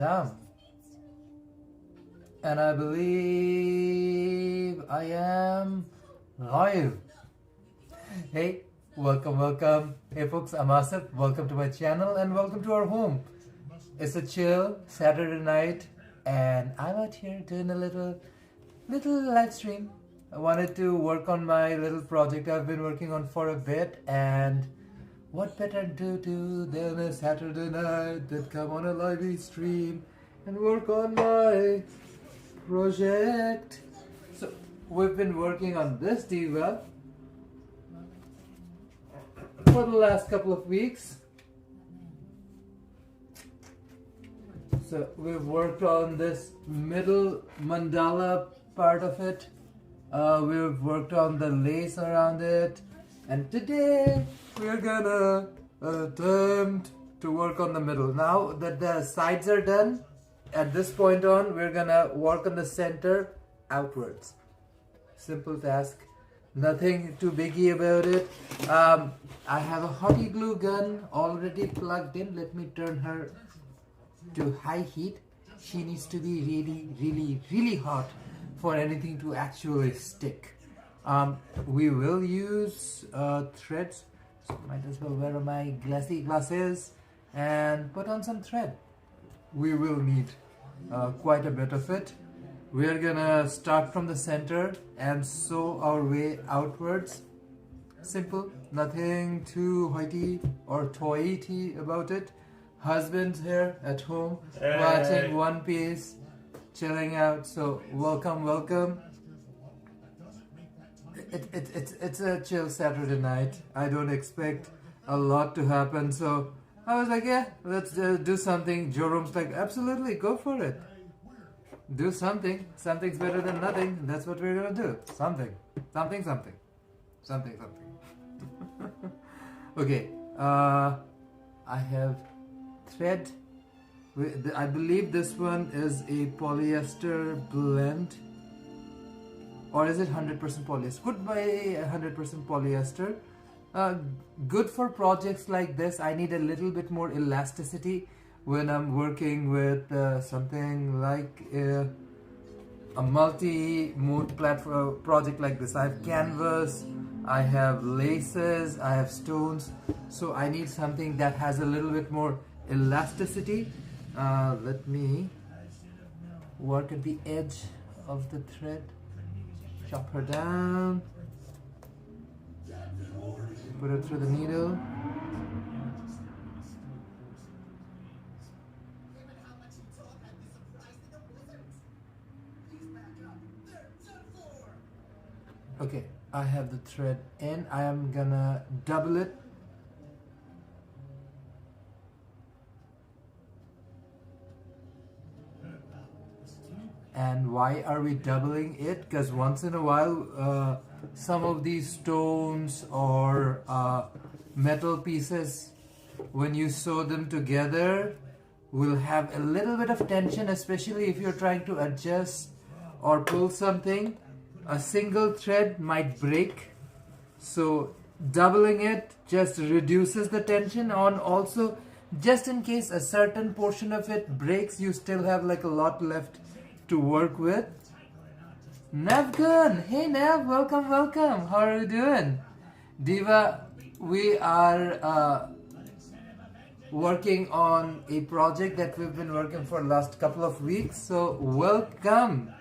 Down. And I believe I am live. Hey, welcome. Hey folks, I'm Asif. Welcome to my channel and welcome to our home. It's a chill Saturday night and I'm out here doing a little live stream. I wanted to work on my little project I've been working on for a bit, and what better to do than a Saturday night than come on a live stream and work on my project. So we've been working on this diva for the last couple of weeks. So we've worked on this middle mandala part of it. We've worked on the lace around it, and today we're gonna attempt to work on the middle. Now that the sides are done, at this point on, we're gonna work on the center outwards. Simple task, nothing too biggie about it. I have a hottie glue gun already plugged in. Let me turn her to high heat. She needs to be really hot for anything to actually stick. We will use threads, so might as well wear my glassy glasses and put on some thread. We will need quite a bit of it. We are gonna start from the center and sew our way outwards. Simple, nothing too hoity or toity about it. Husband's here at home, watching One Piece, chilling out. So welcome. It's a chill Saturday night. I don't expect a lot to happen, so I was like, yeah, let's do something. Jerome's like, absolutely, go for it. Do something. Something's better than nothing. That's what we're gonna do. Something. Okay. I have thread. I believe this one is a polyester blend, or is it 100% polyester? Could be 100% polyester. Good for projects like this. I need a little bit more elasticity when I'm working with something like a multi-mode platform project like this. I have canvas, I have laces, I have stones, so I need something that has a little bit more elasticity. Let me work at the edge of the thread, chop her down, put it through the needle. Okay, I have the thread in. I am gonna double it. And why are we doubling it? Because once in a while, some of these stones or metal pieces, when you sew them together, will have a little bit of tension, especially if you're trying to adjust or pull something. A single thread might break, so doubling it just reduces the tension on. Also, just in case a certain portion of it breaks, you still have like a lot left to work with. Navgun, hey Nav, welcome. How are you doing? Diva, we are working on a project that we've been working for the last couple of weeks, so welcome.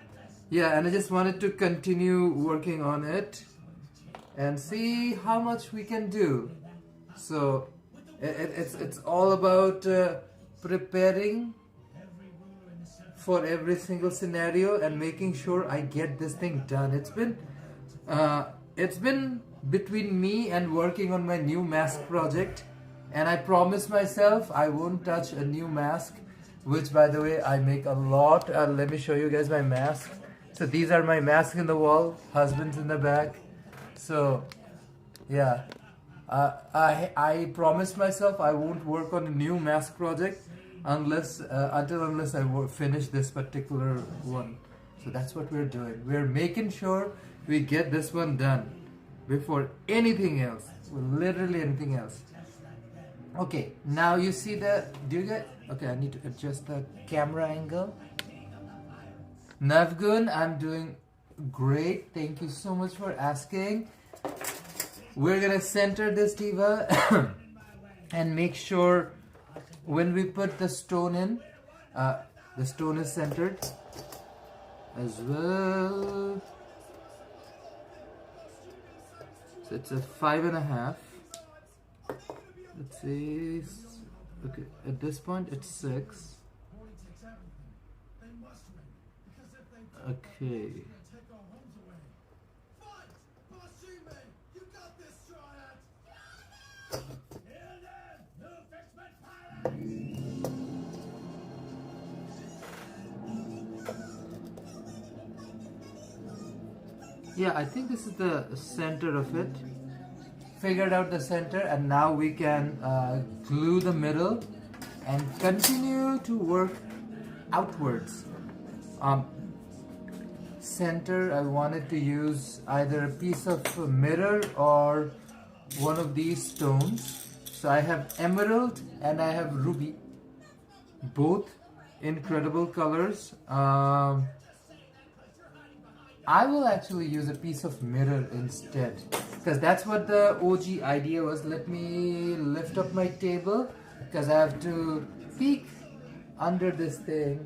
Yeah, and I just wanted to continue working on it and see how much we can do. So it's all about preparing for every single scenario and making sure I get this thing done. It's been between me and working on my new mask project, and I promised myself I won't touch a new mask, which by the way I make a lot. Let me show you guys my mask. So these are my masks in the wall, husband's in the back. So yeah, I promised myself I won't work on a new mask project unless I finish this particular one. So that's what we're doing. We're making sure we get this one done before anything else, literally anything else. Okay, now you see the, do you get, Okay, I need to adjust the camera angle. Navgun, I'm doing great. Thank you so much for asking. We're gonna center this diva and make sure when we put the stone in, the stone is centered as well. So it's a 5.5. Let's see. Okay, at this point it's 6. Okay. Yeah, I think this is the center of it. Figured out the center, and now we can glue the middle and continue to work outwards. Center, I wanted to use either a piece of mirror or one of these stones. So I have emerald and I have ruby, both incredible colors. I will actually use a piece of mirror instead, because that's what the OG idea was. Let me lift up my table, because I have to peek under this thing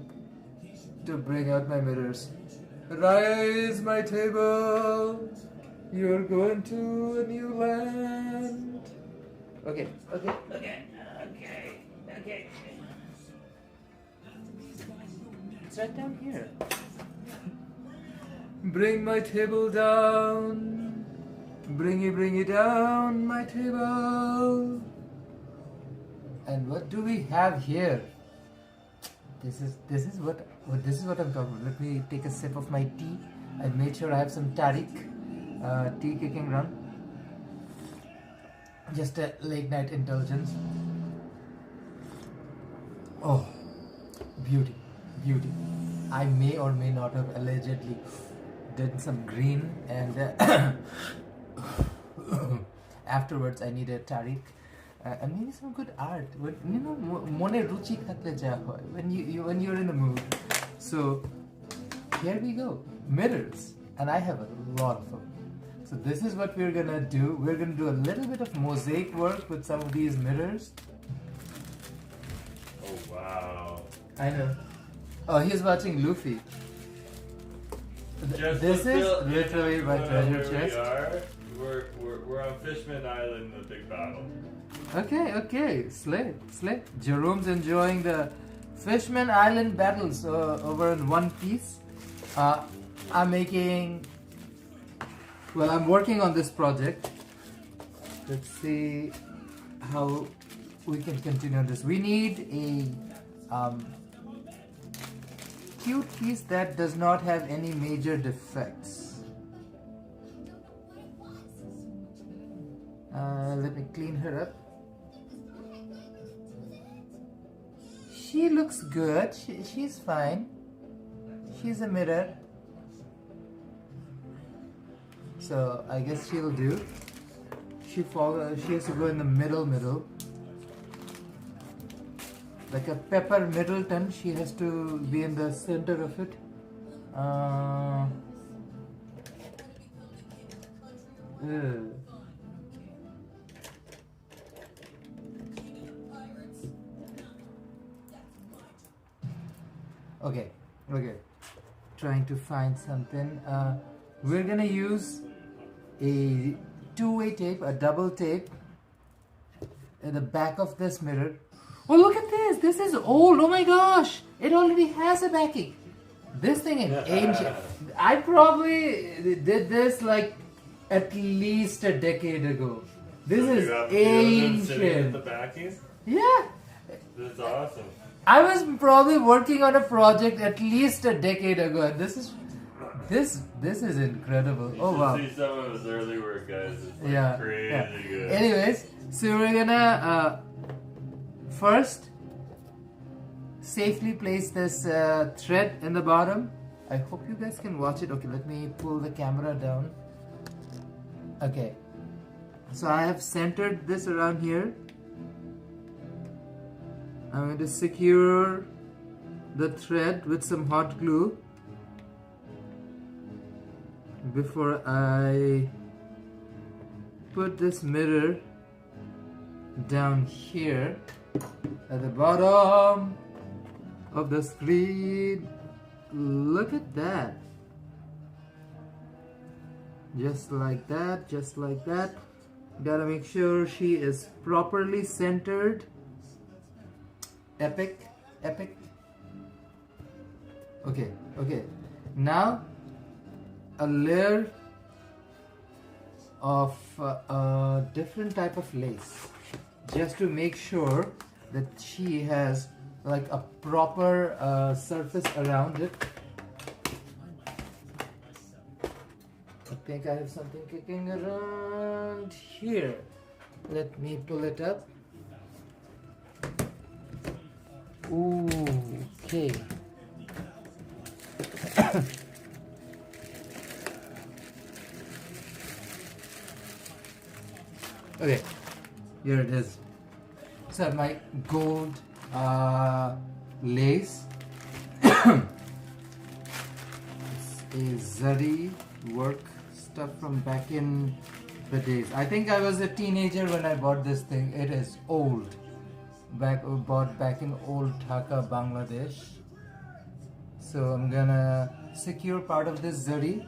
to bring out my mirrors. Rise, my table, you're going to a new land. Okay. It's right down here. Bring my table down. Bring it down, my table. And what do we have here? This is what I'm talking about. Let me take a sip of my tea. I made sure I have some Tariq tea kicking run. Just a late night indulgence. Oh, beauty. I may or may not have allegedly did some green, and afterwards I needed Tariq and maybe some good art. When, you know, mone ruchi thakle ja hoy, when you're in the mood. So here we go, mirrors, and I have a lot of them. So this is what we're gonna do. We're gonna do a little bit of mosaic work with some of these mirrors. Oh wow! I know. Oh, he's watching Luffy. This is literally my treasure chest. We're on Fishman Island in the big battle. Okay, slay. Jerome's enjoying the Fishman Island battles over in One Piece. I'm working on this project. Let's see how we can continue on this. We need a cute piece that does not have any major defects. Let me clean her up. She looks good. She's fine. She's a mirror. So I guess she'll do. She has to go in the middle. Like a Pepper Middleton, she has to be in the center of it. Okay. Trying to find something. We're gonna use a two-way tape, a double tape, at the back of this mirror. Oh, look at this! This is old. Oh my gosh! It already has a backing. This thing is ancient. I probably did this like at least a decade ago. This is ancient. The backing? Yeah. That's awesome. I was probably working on a project at least a decade ago, and this is incredible. You oh should wow! See some of his early work, guys. It's like crazy good. Anyways, so we're gonna first safely place this thread in the bottom. I hope you guys can watch it. Okay, let me pull the camera down. Okay, so I have centered this around here. I'm going to secure the thread with some hot glue before I put this mirror down here at the bottom of the screen. Look at that. Just like that, just like that. Gotta make sure she is properly centered. Epic, epic. Okay, okay. Now a layer of a different type of lace, just to make sure that she has like a proper surface around it. I think I have something kicking around here. Let me pull it up. Ooh, okay. Okay, here it is. So my gold lace. It's a zari work stuff from back in the days. I think I was a teenager when I bought this thing. It is old. Bought back in old Dhaka, Bangladesh. So I'm gonna secure part of this zari.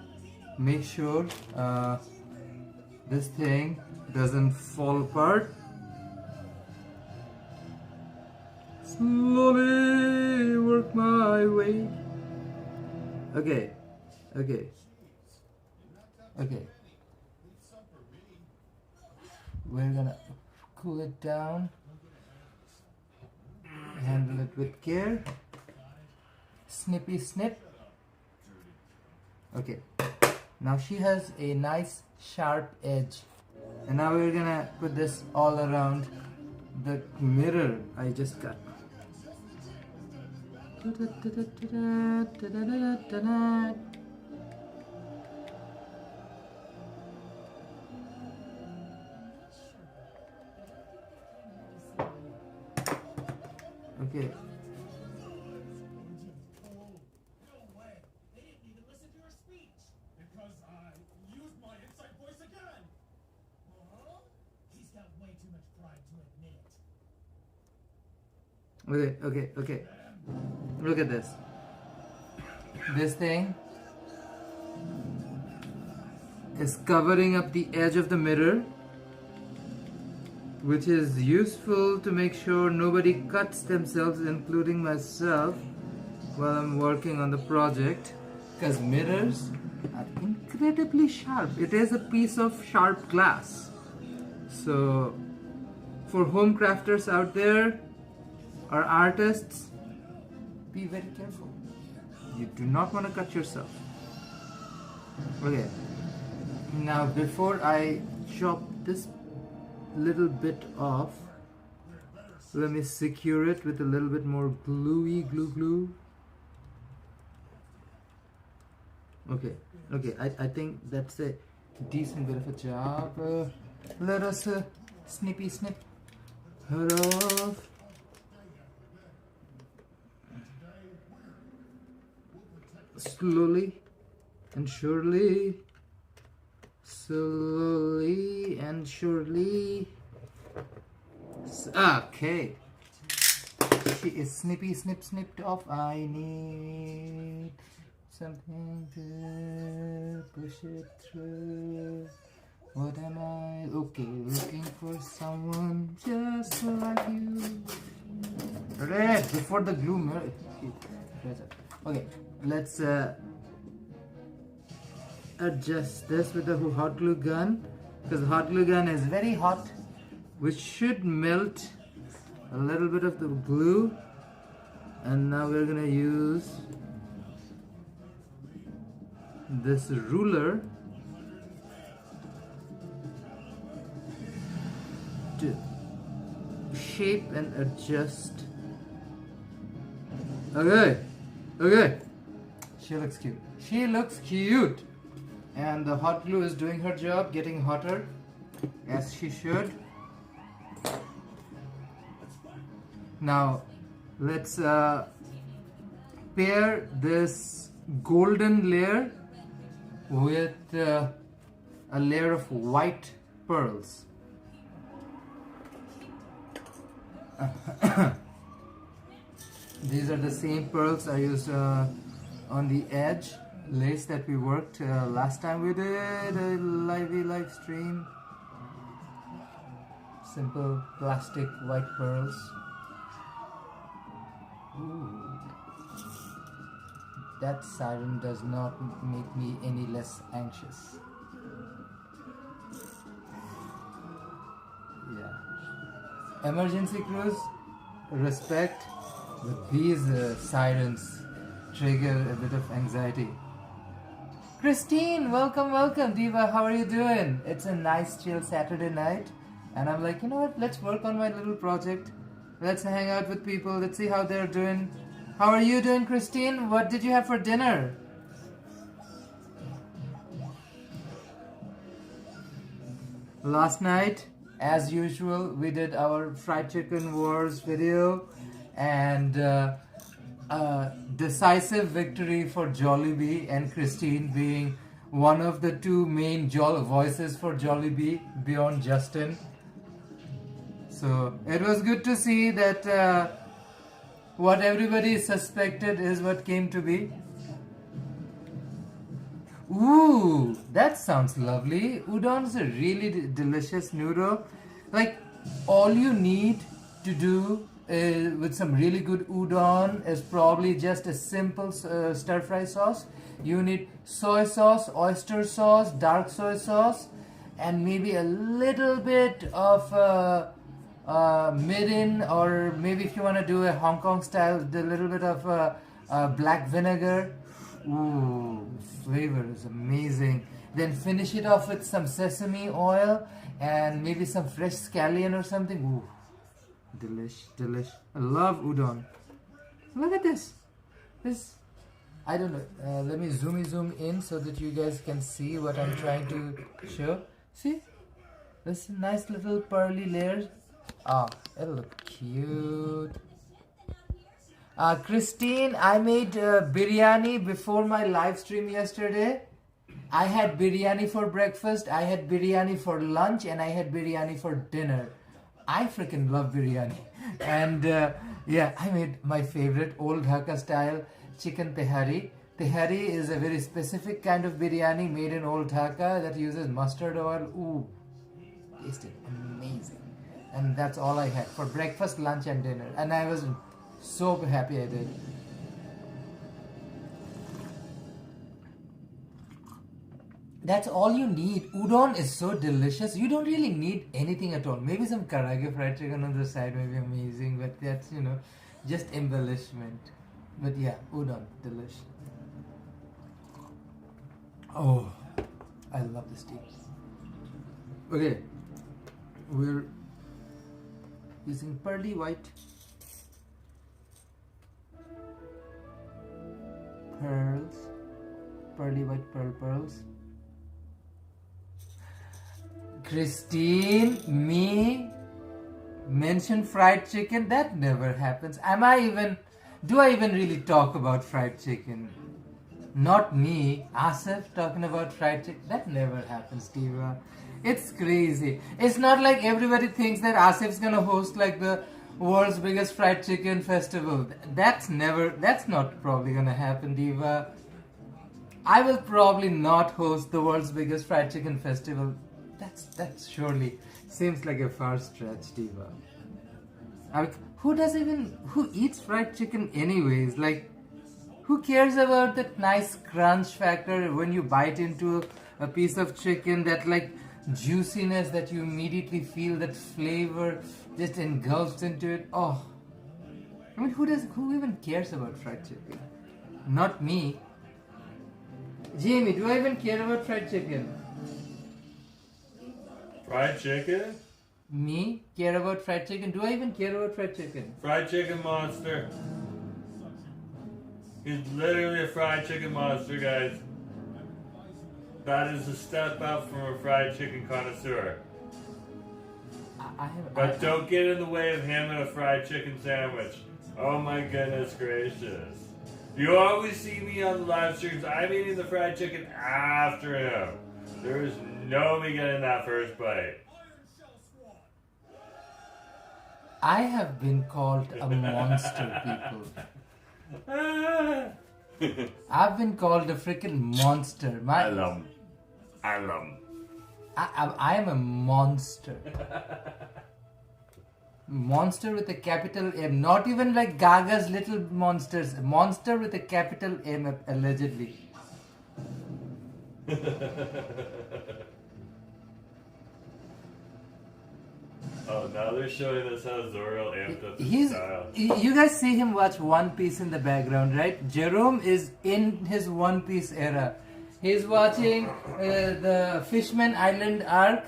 Make sure this thing doesn't fall apart. Slowly work my way. Okay, okay, okay. We're gonna cool it down. Handle it with care. Snippy snip. Okay. Now she has a nice sharp edge. And now we're gonna put this all around the mirror I just cut. Okay. Okay, okay, okay. Look at this. This thing is covering up the edge of the mirror, which is useful to make sure nobody cuts themselves, including myself, while I'm working on the project, because mirrors are incredibly sharp. It is a piece of sharp glass. So for home crafters out there, or artists, be very careful. You do not want to cut yourself. Okay. Now before I chop this little bit off, let me secure it with a little bit more glue. Okay, okay, I think that's a decent bit of a job. Let us snippy snip her off. Slowly and surely. Slowly and surely. Okay. She is snipped off. I need something to push it through. What am I? Okay, looking for someone just like you. Red before the glue mirror. Okay, let's adjust this with the hot glue gun, because the hot glue gun is very hot, which should melt a little bit of the glue. And now we're gonna use this ruler to shape and adjust. Okay, okay. She looks cute. She looks cute. And the hot glue is doing her job, getting hotter, as she should. Now, Let's pair this golden layer with a layer of white pearls. These are the same pearls I used on the edge lace that we worked last time we did a live stream. Simple plastic white pearls. Ooh. That siren does not make me any less anxious. Yeah. Emergency crews, respect, but these sirens trigger a bit of anxiety. Christine, welcome, welcome. Diva, how are you doing? It's a nice chill Saturday night. And I'm like, you know what, let's work on my little project. Let's hang out with people. Let's see how they're doing. How are you doing, Christine? What did you have for dinner? Last night, as usual, we did our fried chicken wars video. And decisive victory for Jollibee, and Christine being one of the two main voices for Jollibee beyond Justin. So it was good to see that what everybody suspected is what came to be. Ooh, that sounds lovely. Udon is a really delicious noodle. Like, all you need to do with some really good udon is probably just a simple stir-fry sauce. You need soy sauce, oyster sauce, dark soy sauce, and maybe a little bit of mirin, or maybe if you want to do a Hong Kong style, a little bit of black vinegar. Ooh, flavor is amazing. Then finish it off with some sesame oil and maybe some fresh scallion or something. Ooh, delish. I love udon. Look at this. I don't know. Let me zoom in so that you guys can see what I'm trying to show. See? This nice little pearly layers. Oh, it'll look cute. Christine, I made biryani before my live stream yesterday. I had biryani for breakfast, I had biryani for lunch, and I had biryani for dinner. I freaking love biryani. And yeah, I made my favorite old Dhaka style chicken tehari. Tehari is a very specific kind of biryani made in old Dhaka that uses mustard oil. Ooh, tasted amazing. And that's all I had for breakfast, lunch, and dinner. And I was so happy I did. That's all you need. Udon is so delicious. You don't really need anything at all. Maybe some karaage fried chicken on the side may be amazing, but that's, you know, just embellishment. But yeah, udon, delish. Oh, I love this tea. Okay, we're using pearly white pearls, pearly white pearls. Christine, me, mention fried chicken? That never happens. Do I even really talk about fried chicken? Not me, Asif talking about fried chicken. That never happens, Diva. It's crazy. It's not like everybody thinks that Asif's gonna host like the world's biggest fried chicken festival. That's not probably gonna happen, Diva. I will probably not host the world's biggest fried chicken festival. That's surely seems like a far stretch, Diva. I mean, who eats fried chicken anyways? Like, who cares about that nice crunch factor when you bite into a piece of chicken, that like juiciness that you immediately feel, that flavor just engulfs into it? Oh, I mean, who even cares about fried chicken? Not me. Jamie, do I even care about fried chicken? Fried chicken? Me? Care about fried chicken? Do I even care about fried chicken? Fried chicken monster. He's literally a fried chicken monster, guys. That is a step up from a fried chicken connoisseur. But don't get in the way of him and a fried chicken sandwich. Oh my goodness gracious. You always see me on the live streams. I'm eating the fried chicken after him. There is no me getting that first bite. I have been called a monster, people. I've been called a freaking monster. I love. I am a monster. Monster with a capital M. Not even like Gaga's little monsters. Monster with a capital M, allegedly. Oh, now they're showing us how Zoro amped up his style. You guys see him watch One Piece in the background, right? Jerome is in his One Piece era. He's watching the Fishman Island arc,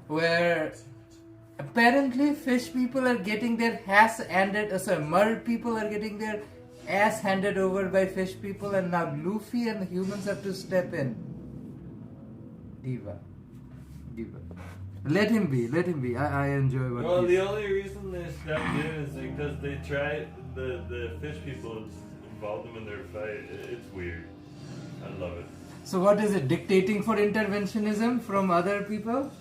where apparently fish people are getting their ass handed, mer people are getting their ass handed over by fish people, and now Luffy and the humans have to step in. Diva. Let him be. I enjoy what Well, the only reason they stepped in is because they tried, the fish people involved them in their fight. It's weird. I love it. So what is it, dictating for interventionism from other people?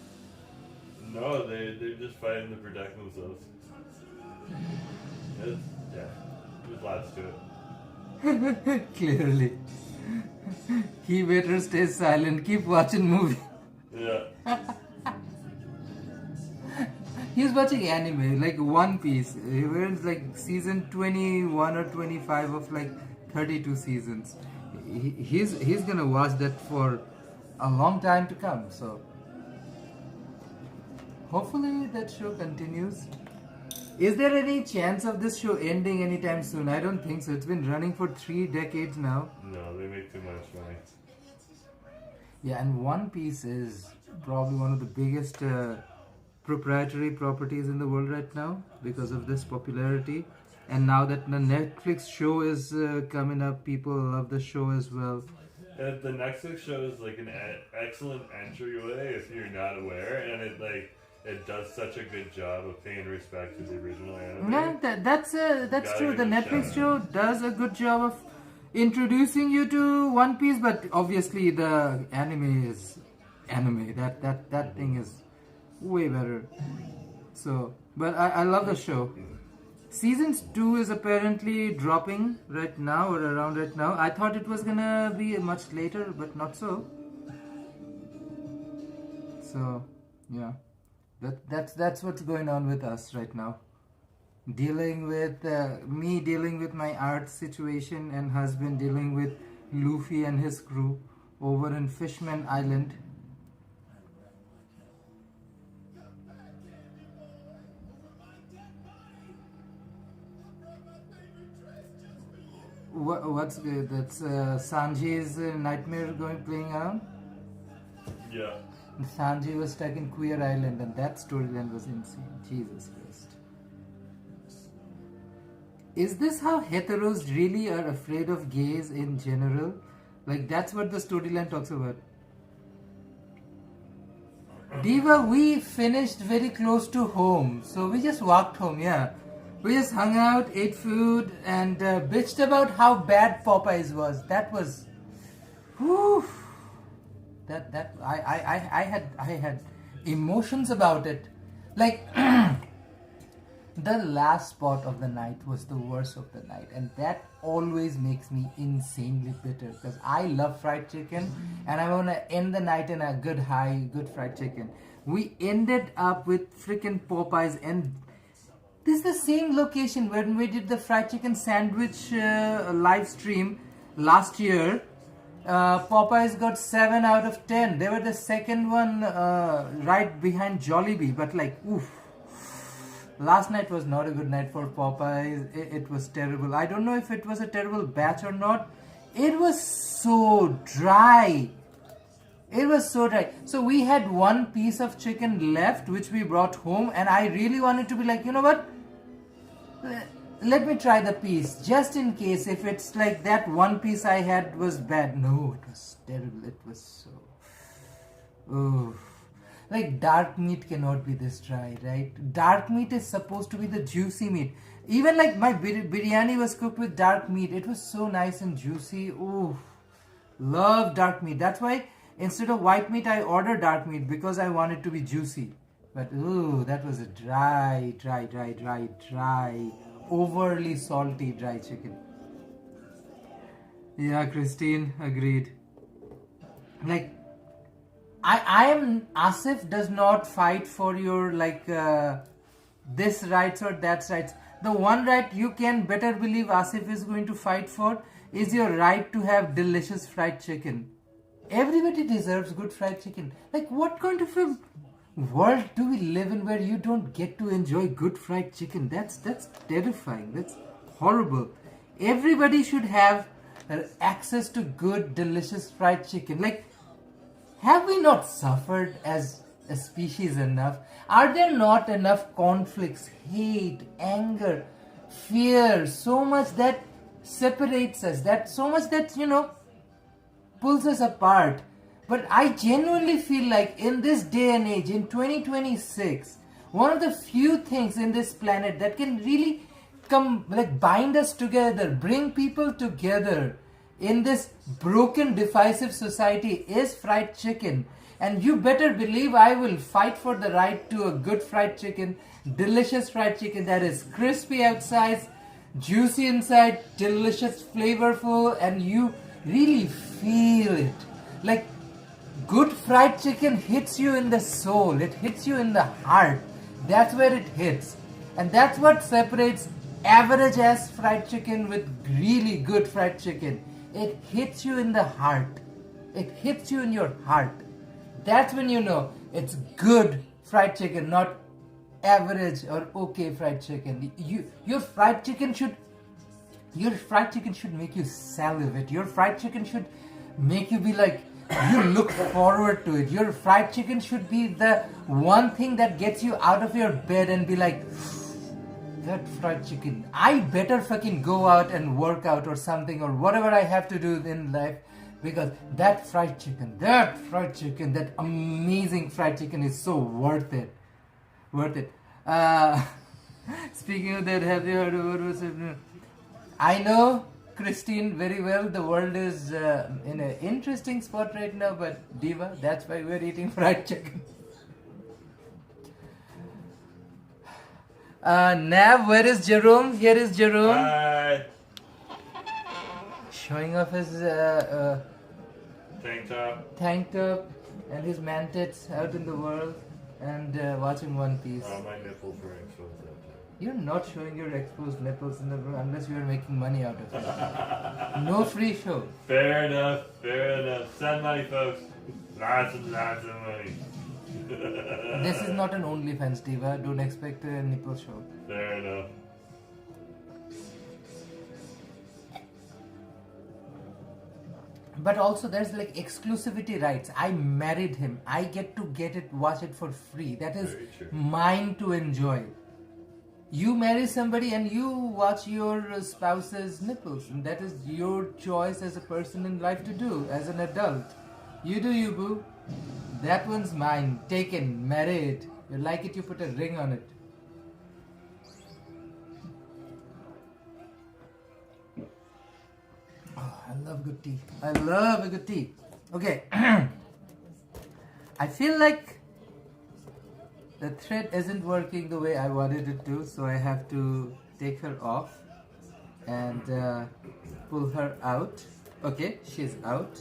No, they're just fighting to protect themselves. There's lots to it. Clearly. He better stay silent, keep watching movie. Yeah. He's watching anime, like One Piece. He was like season 21 or 25 of like 32 seasons. He's gonna watch that for a long time to come, so hopefully that show continues. Is there any chance of this show ending anytime soon? I don't think so. It's been running for 3 decades now. No, they make too much money. Yeah, and One Piece is probably one of the biggest proprietary properties in the world right now because of this popularity. And now that the Netflix show is coming up, people love the show as well. The Netflix show is like an excellent entryway if you're not aware, and it does such a good job of paying respect to the original anime. Yeah, that's true. The Netflix show does a good job of introducing you to One Piece, but obviously the anime is anime. That thing is way better. So, but I love the show. Season 2 is apparently dropping right now or around right now. I thought it was gonna be much later, but not so. So, yeah, that's what's going on with us right now. Dealing with me dealing with my art situation, and husband dealing with Luffy and his crew over in Fishman Island. What's good? That's Sanji's nightmare playing out. Yeah. Sanji was stuck in Queer Island, and that storyline was insane. Jesus Christ. Is this how heteros really are afraid of gays in general? Like, that's what the storyline talks about. Diva, we finished very close to home, so we just walked home, yeah. We just hung out, ate food, and bitched about how bad Popeyes was. That was, whew. I had emotions about it. Like the last spot of the night was the worst of the night, and that always makes me insanely bitter because I love fried chicken, and I want to end the night in a good fried chicken. We ended up with freaking Popeyes, and this is the same location when we did the fried chicken sandwich live stream last year. Popeyes got 7 out of 10. They were the second one right behind Jollibee, but like, oof. Last night was not a good night for Popeyes. It was terrible. I don't know if it was a terrible batch or not. It was so dry. It was so dry. So we had one piece of chicken left, which we brought home, and I really wanted to be like, you know what? Let me try the piece, just in case if it's like that one piece I had was bad. No, it was terrible. It was so... Oof. Like, dark meat cannot be this dry, right? Dark meat is supposed to be the juicy meat. Even like my biryani was cooked with dark meat. It was so nice and juicy. Ooh, love dark meat. That's why instead of white meat, I ordered dark meat because I want it to be juicy. But ooh, that was a dry, overly salty dry chicken. Yeah, Christine, agreed. Like, I am, Asif does not fight for your like this rights or that rights. The one right you can better believe Asif is going to fight for is your right to have delicious fried chicken. Everybody deserves good fried chicken. Like, what kind of a world do we live in where you don't get to enjoy good fried chicken? That's terrifying. That's horrible. Everybody should have access to good, delicious fried chicken. Like, have we not suffered as a species enough? Are there not enough conflicts, hate, anger, fear, so much that separates us, that so much that, pulls us apart? But I genuinely feel like in this day and age, in 2026, one of the few things in this planet that can really bind us together, bring people together in this broken, divisive society is fried chicken. And you better believe I will fight for the right to a good fried chicken, delicious fried chicken that is crispy outside, juicy inside, delicious, flavorful, and you really feel it. Like, good fried chicken hits you in the soul, it hits you in the heart. That's where it hits. And that's what separates average ass fried chicken with really good fried chicken. It hits you in the heart. It hits you in your heart. That's when you know it's good fried chicken, not average or okay fried chicken. Your fried chicken should make you salivate. Your fried chicken should make you be like, you look forward to it. Your fried chicken should be the one thing that gets you out of your bed and be like, that fried chicken. I better fucking go out and work out or something or whatever I have to do in life, because that amazing fried chicken is so worth it. Speaking of that, have you heard of what was it? I know, Christine, very well. The world is in an interesting spot right now, but Diva, that's why we're eating fried chicken. Nav, where is Jerome? Here is Jerome. Hi. Showing off his Tank top and his man tits out in the world and watching One Piece. My nipples were exposed that time. You're not showing your exposed nipples in the room unless you are making money out of it. No free show. Fair enough. Send money, folks. Lots and lots of money. This is not an OnlyFans, Diva. Don't expect a nipple show. Fair enough. But also there's like exclusivity rights. I married him. I get to watch it for free. That is mine to enjoy. You marry somebody and you watch your spouse's nipples, and that is your choice as a person in life to do as an adult. You do you, boo. That one's mine. Taken, married. You like it, you put a ring on it. Oh, I love good tea. I love a good tea. Okay. I feel like the thread isn't working the way I wanted it to, so I have to take her off and pull her out. Okay, she's out.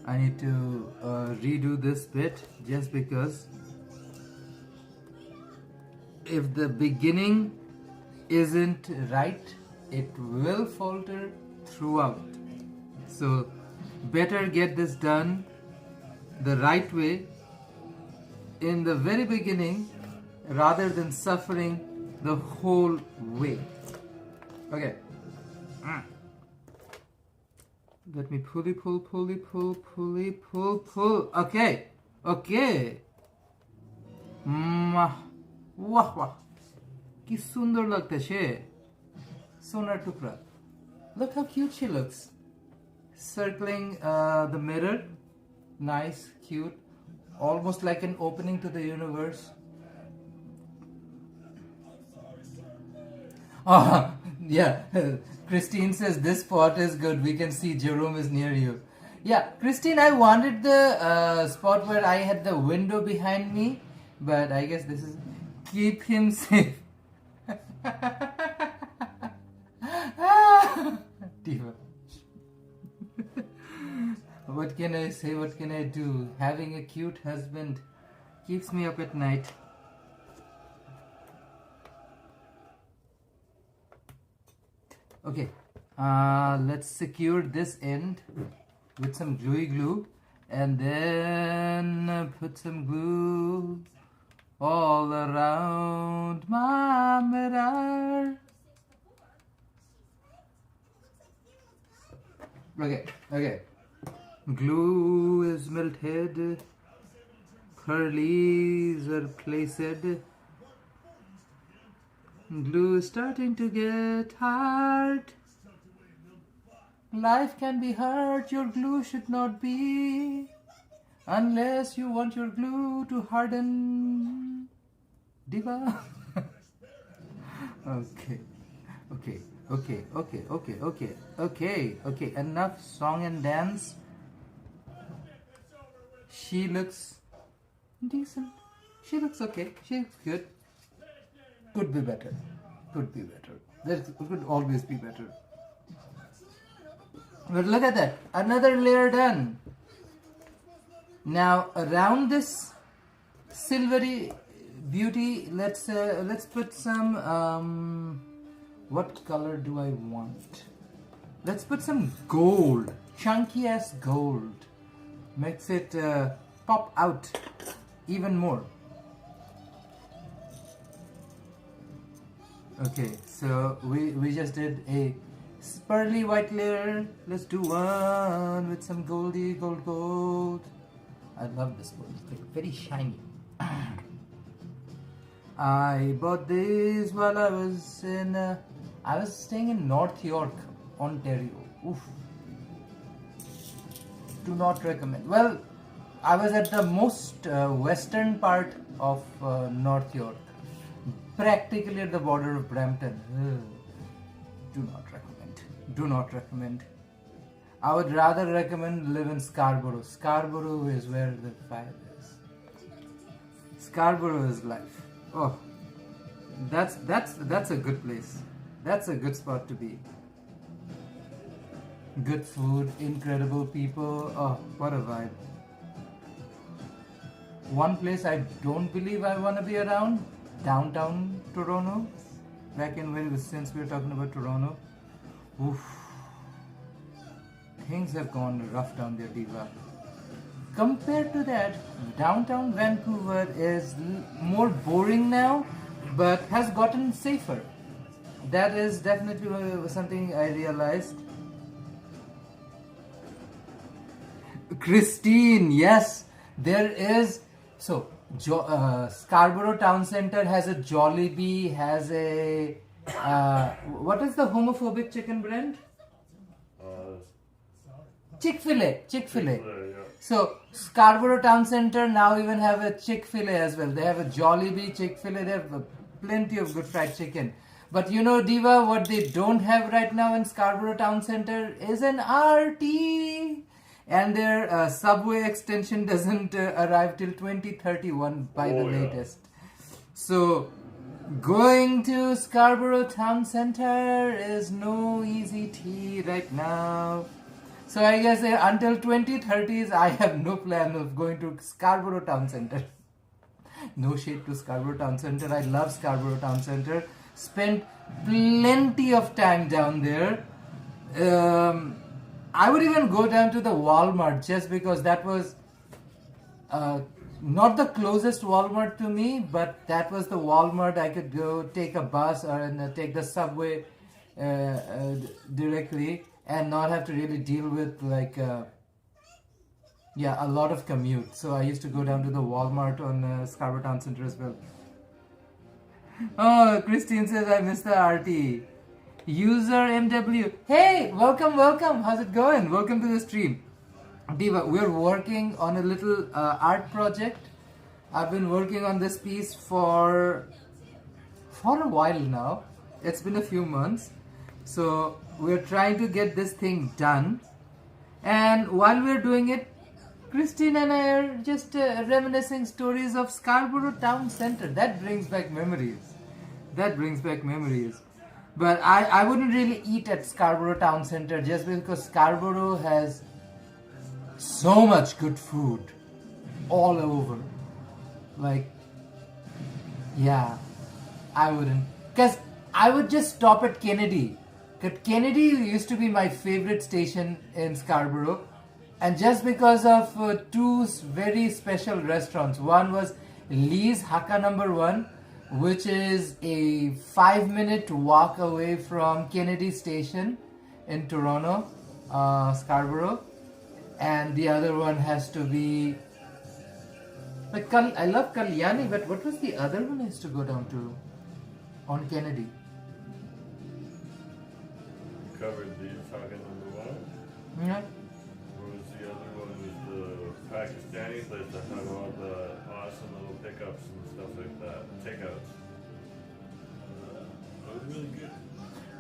I need to redo this bit just because if the beginning isn't right, it will falter throughout. So better get this done the right way in the very beginning rather than suffering the whole way. Okay. Let me pull. Okay. Wah. Ki sundar lagta she. Sonar tukra. Look how cute she looks. Circling the mirror. Nice, cute. Almost like an opening to the universe. Oh, yeah. Christine says this spot is good. We can see Jerome is near you. Yeah, Christine, I wanted the spot where I had the window behind me, but I guess this is keep him safe. Diva. What can I say? What can I do? Having a cute husband keeps me up at night. Okay, let's secure this end with some gluey glue and then put some glue all around my mirror. Okay. Glue is melted. Pearlies are placed. Glue is starting to get hard. Life can be hard. Your glue should not be. Unless you want your glue to harden. Diva. Okay. Enough song and dance. She looks decent. She looks okay. She looks good. Could be better. There could always be better. But look at that. Another layer done. Now around this silvery beauty, let's put some what color do I want? Let's put some gold. Chunky ass gold. Makes it pop out even more. Okay, so we just did a pearly white layer. Let's do one with some gold. I love this gold. It's like very shiny. I bought these while I was staying in North York, Ontario. Oof. Do not recommend. Well, I was at the most western part of North York, practically at the border of Brampton. Do not recommend. I would rather recommend live in Scarborough. Scarborough is where the fire is. Scarborough is life. Oh, that's a good place. That's a good spot to be. Good food, incredible people. Oh, what a vibe. One place I don't believe I want to be around, downtown Toronto. Since we're talking about Toronto. Oof. Things have gone rough down there, Diva. Compared to that, downtown Vancouver is more boring now, but has gotten safer. That is definitely something I realized. Christine, yes, there is. So, Scarborough Town Center has a Jollibee, has a what is the homophobic chicken brand? Chick-fil-A. Yeah. So Scarborough Town Center now even have a Chick-fil-A as well. They have a Jollibee, Chick-fil-A. They have plenty of good fried chicken. But you know, Diva, what they don't have right now in Scarborough Town Center is an RT. And their subway extension doesn't arrive till 2031 by the latest. So going to Scarborough Town Center is no easy tea right now. So I guess until 2030s, I have no plan of going to Scarborough Town Center. No shade to Scarborough Town Center. I love Scarborough Town Center. Spent plenty of time down there. I would even go down to the Walmart just because that was not the closest Walmart to me, but that was the Walmart I could go take a bus or take the subway directly and not have to really deal with a lot of commute. So I used to go down to the Walmart on Scarborough Town Center as well. Oh, Christine says I missed the RT. User MW. Hey, welcome. How's it going? Welcome to the stream. Diva, we're working on a little art project. I've been working on this piece for a while now. It's been a few months. So we're trying to get this thing done. And while we're doing it, Christine and I are just reminiscing stories of Scarborough Town Centre. That brings back memories. That brings back memories. But I wouldn't really eat at Scarborough Town Centre just because Scarborough has so much good food all over. Like, yeah, I wouldn't. Because I would just stop at Kennedy. Because Kennedy used to be my favorite station in Scarborough. And just because of two very special restaurants. One was Lee's Haka number 1, which is a 5-minute walk away from Kennedy Station in Toronto, Scarborough. And the other one has to be, like, I love Kalyani, but what was the other one I used to go down to on Kennedy? You covered these talking number 1. Yeah. What was the other one? Was the Pakistani place that had all the awesome little pickups and stuff like that, takeouts. That was really good.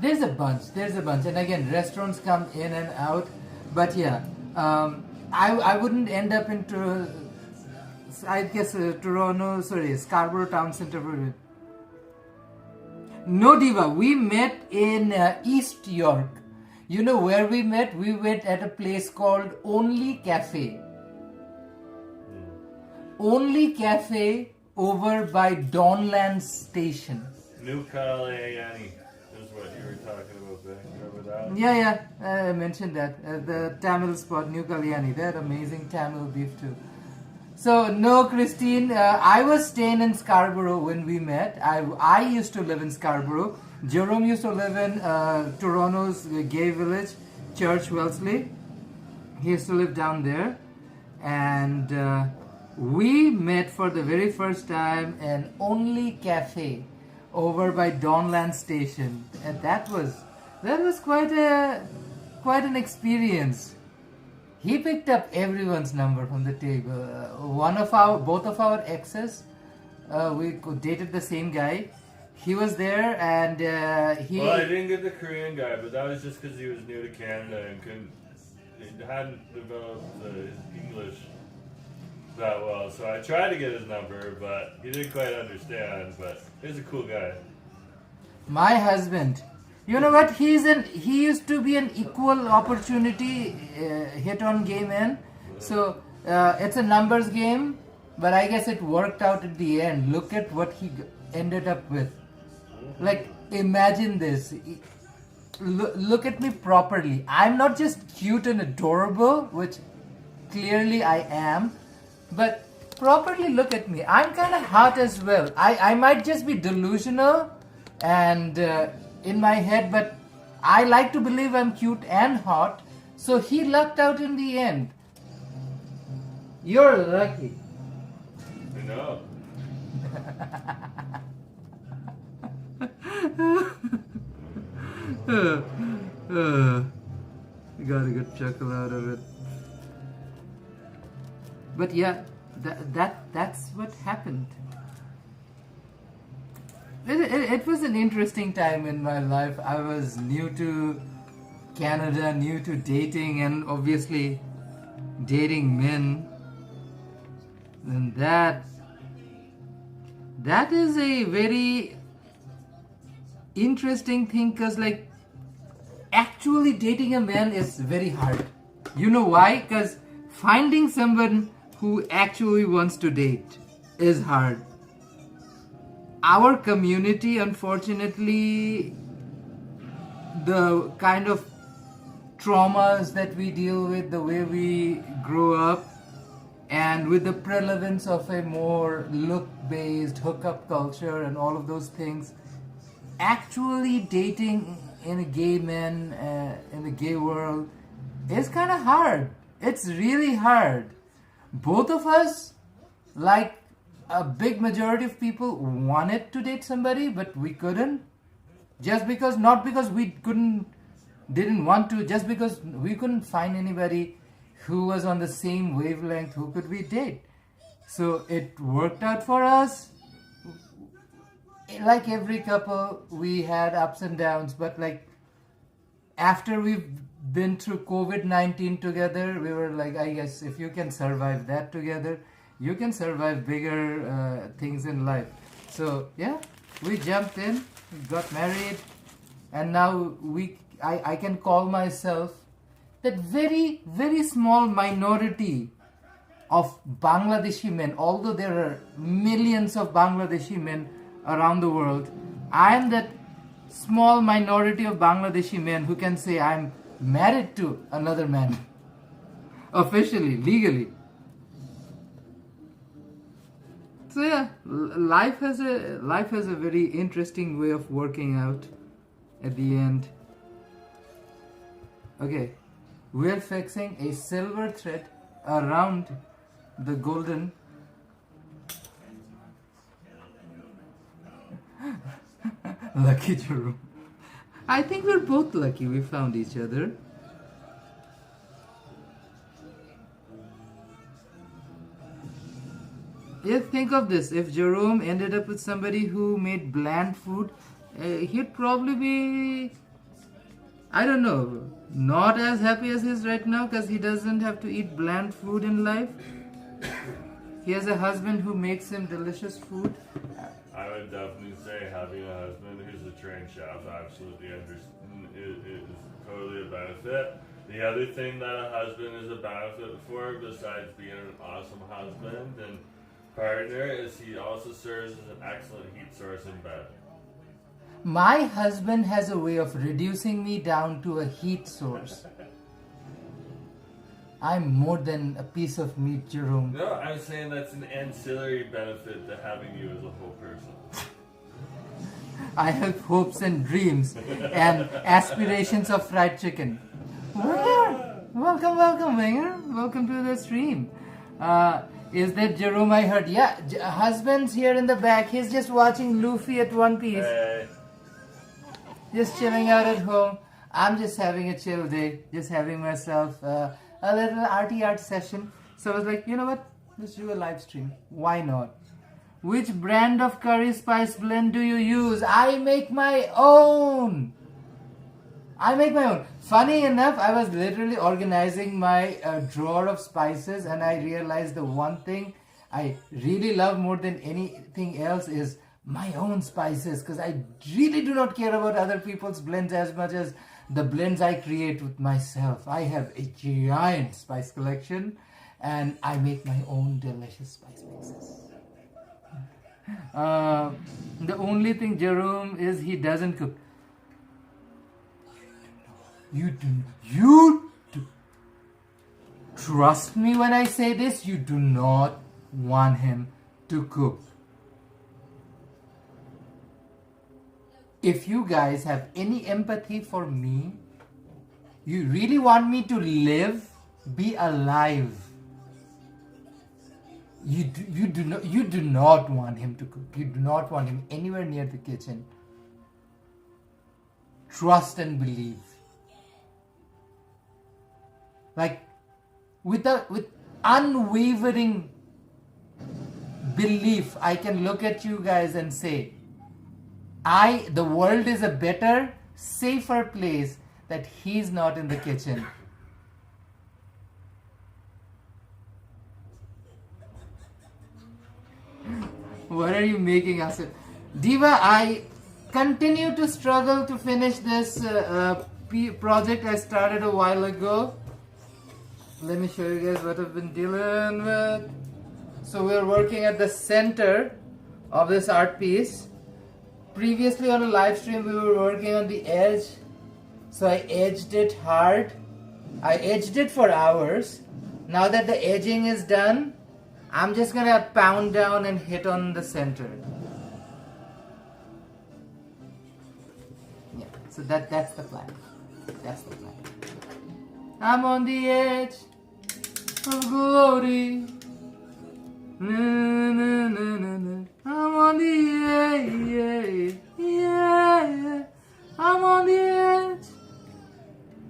There's a bunch, and again, restaurants come in and out, but yeah, I wouldn't end up into, I guess, Scarborough Town Centre. No, Diva, we met in East York. You know where we met? We met at a place called Only Cafe. Only Cafe over by Donlands Station. New Kalyani is what you were talking about, Ben. Remember that? Yeah, I mentioned that. The Tamil spot, New Kalyani. They had amazing Tamil beef too. So, no, Christine, I was staying in Scarborough when we met. I used to live in Scarborough. Jerome used to live in Toronto's gay village, Church Wellesley. He used to live down there. And we met for the very first time in Only Cafe over by Donlands Station. And that was quite an experience. He picked up everyone's number from the table. Both of our exes, we dated the same guy. He was there, and Well, I didn't get the Korean guy, but that was just because he was new to Canada and hadn't developed his English that well. So I tried to get his number, but he didn't quite understand. But he's a cool guy. My husband, you know what? He used to be an equal opportunity hit-on gay man. So it's a numbers game, but I guess it worked out at the end. Look at what he ended up with. Like, imagine this. Look at me properly. I'm not just cute and adorable, which clearly I am, but properly look at me. I'm kind of hot as well. I might just be delusional and in my head, but I like to believe I'm cute and hot. So he lucked out in the end. You're lucky. I know. You got a good chuckle out of it. But yeah, that's what happened. It was an interesting time in my life. I was new to Canada, new to dating, and obviously dating men. And that is a very interesting thing, because like actually dating a man is very hard. You know why? Because finding someone who actually wants to date is hard. Our community, unfortunately, the kind of traumas that we deal with, the way we grow up, and with the prevalence of a more look-based hookup culture and all of those things, actually dating in a gay man, in the gay world, is kind of hard. It's really hard. Both of us, like a big majority of people, wanted to date somebody, but we couldn't. Not because we didn't want to, just because we couldn't find anybody who was on the same wavelength who could we date. So it worked out for us. like every couple, we had ups and downs, but like after we've been through COVID-19 together, we were like, I guess if you can survive that together, you can survive bigger things in life. So yeah, we jumped in, got married, and now I can call myself that very, very small minority of Bangladeshi men, although there are millions of Bangladeshi men around the world. I am that small minority of Bangladeshi men who can say I'm married to another man. Officially, legally. So yeah, life has a very interesting way of working out at the end. Okay, we're fixing a silver thread around the golden. Lucky Jerome. I think we're both lucky we found each other. Yeah, think of this. If Jerome ended up with somebody who made bland food, he'd probably be, I don't know, not as happy as he is right now because he doesn't have to eat bland food in life. He has a husband who makes him delicious food. I would definitely say having a husband who's a trained chef absolutely is totally a benefit. The other thing that a husband is a benefit for, besides being an awesome husband and partner, is he also serves as an excellent heat source in bed. My husband has a way of reducing me down to a heat source. I'm more than a piece of meat, Jerome. No, I'm saying that's an ancillary benefit to having you as a whole person. I have hopes and dreams and aspirations of fried chicken. Welcome, Winger. Welcome to the stream. Is that Jerome I heard? Yeah, husband's here in the back. He's just watching Luffy at One Piece. Hey. Just chilling out at home. I'm just having a chill day. Just having myself a little arty art session. So I was like, you know what? Let's do a live stream. Why not? Which brand of curry spice blend do you use? I make my own. Funny enough, I was literally organizing my drawer of spices and I realized the one thing I really love more than anything else is my own spices, because I really do not care about other people's blends as much as the blends I create with myself. I have a giant spice collection and I make my own delicious spice mixes. The only thing, Jerome, is he doesn't cook. You do. Trust me when I say this, you do not want him to cook. If you guys have any empathy for me, you really want me to live, be alive. You do not want him to cook. You do not want him anywhere near the kitchen. Trust and believe. Like with unwavering belief, I can look at you guys and say, the world is a better, safer place that he's not in the kitchen. What are you making us? Diva, I continue to struggle to finish this project I started a while ago. Let me show you guys what I've been dealing with. So we're working at the center of this art piece. Previously on a live stream we were working on the edge. So I edged it hard. I edged it for hours. Now that the edging is done, I'm just gonna pound down and hit on the center. Yeah, so that's the plan. That's the plan. I'm on the edge of glory. Na, na, na, na, na. I'm on the edge. Yeah. I'm on the edge.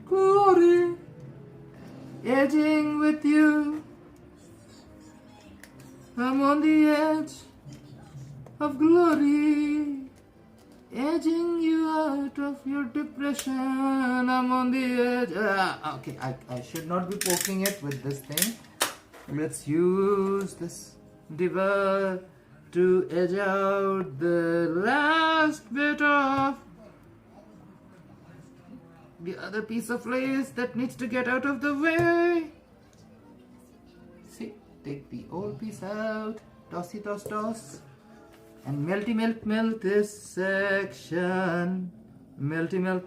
Glory. Edging with you. I'm on the edge of glory. edging you out of your depression. I'm on the edge. Okay, I should not be poking it with this thing. Let's use this diva to edge out the last bit of the other piece of lace that needs to get out of the way. See, take the old piece out, tossy toss toss, and melty melt this section. Melty melt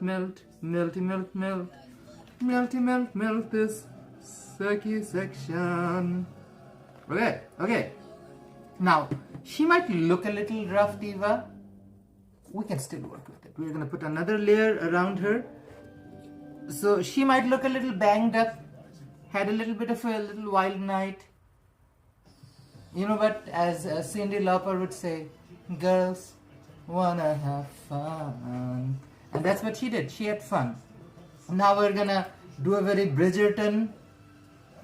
this sucky section. Okay. Now, she might look a little rough, Diva. We can still work with it. We're gonna put another layer around her. So she might look a little banged up, had a little bit of a little wild night. You know what, as Cyndi Lauper would say, girls wanna have fun. And that's what she did. She had fun. Now we're gonna do a very Bridgerton,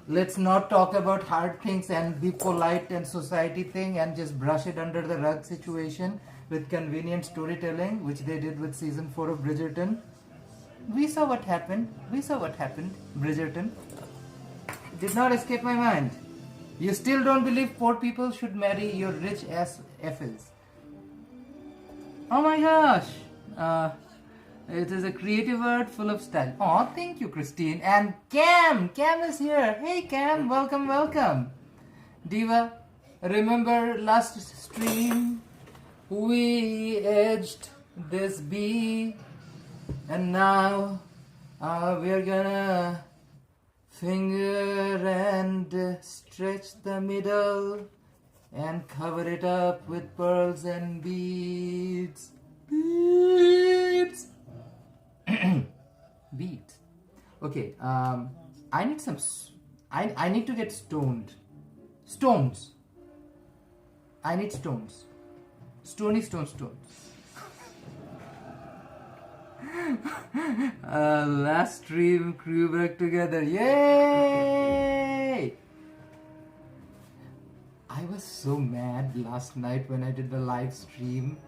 let's not talk about hard things and be polite and society thing and just brush it under the rug situation with convenient storytelling, which they did with season 4 of Bridgerton. We saw what happened. Bridgerton. It did not escape my mind. You still don't believe poor people should marry your rich ass effers. Oh my gosh. It is a creative art full of style. Oh, thank you, Christine. And Cam is here. Hey, Cam, welcome. Diva, remember last stream we edged this bee, and now we're gonna finger and stretch the middle and cover it up with pearls and beads. Beads. Okay, I need some. I need to get stoned. Stones. I need stones. Stony stones. Last stream, crew back together. Yay! I was so mad last night when I did the live stream.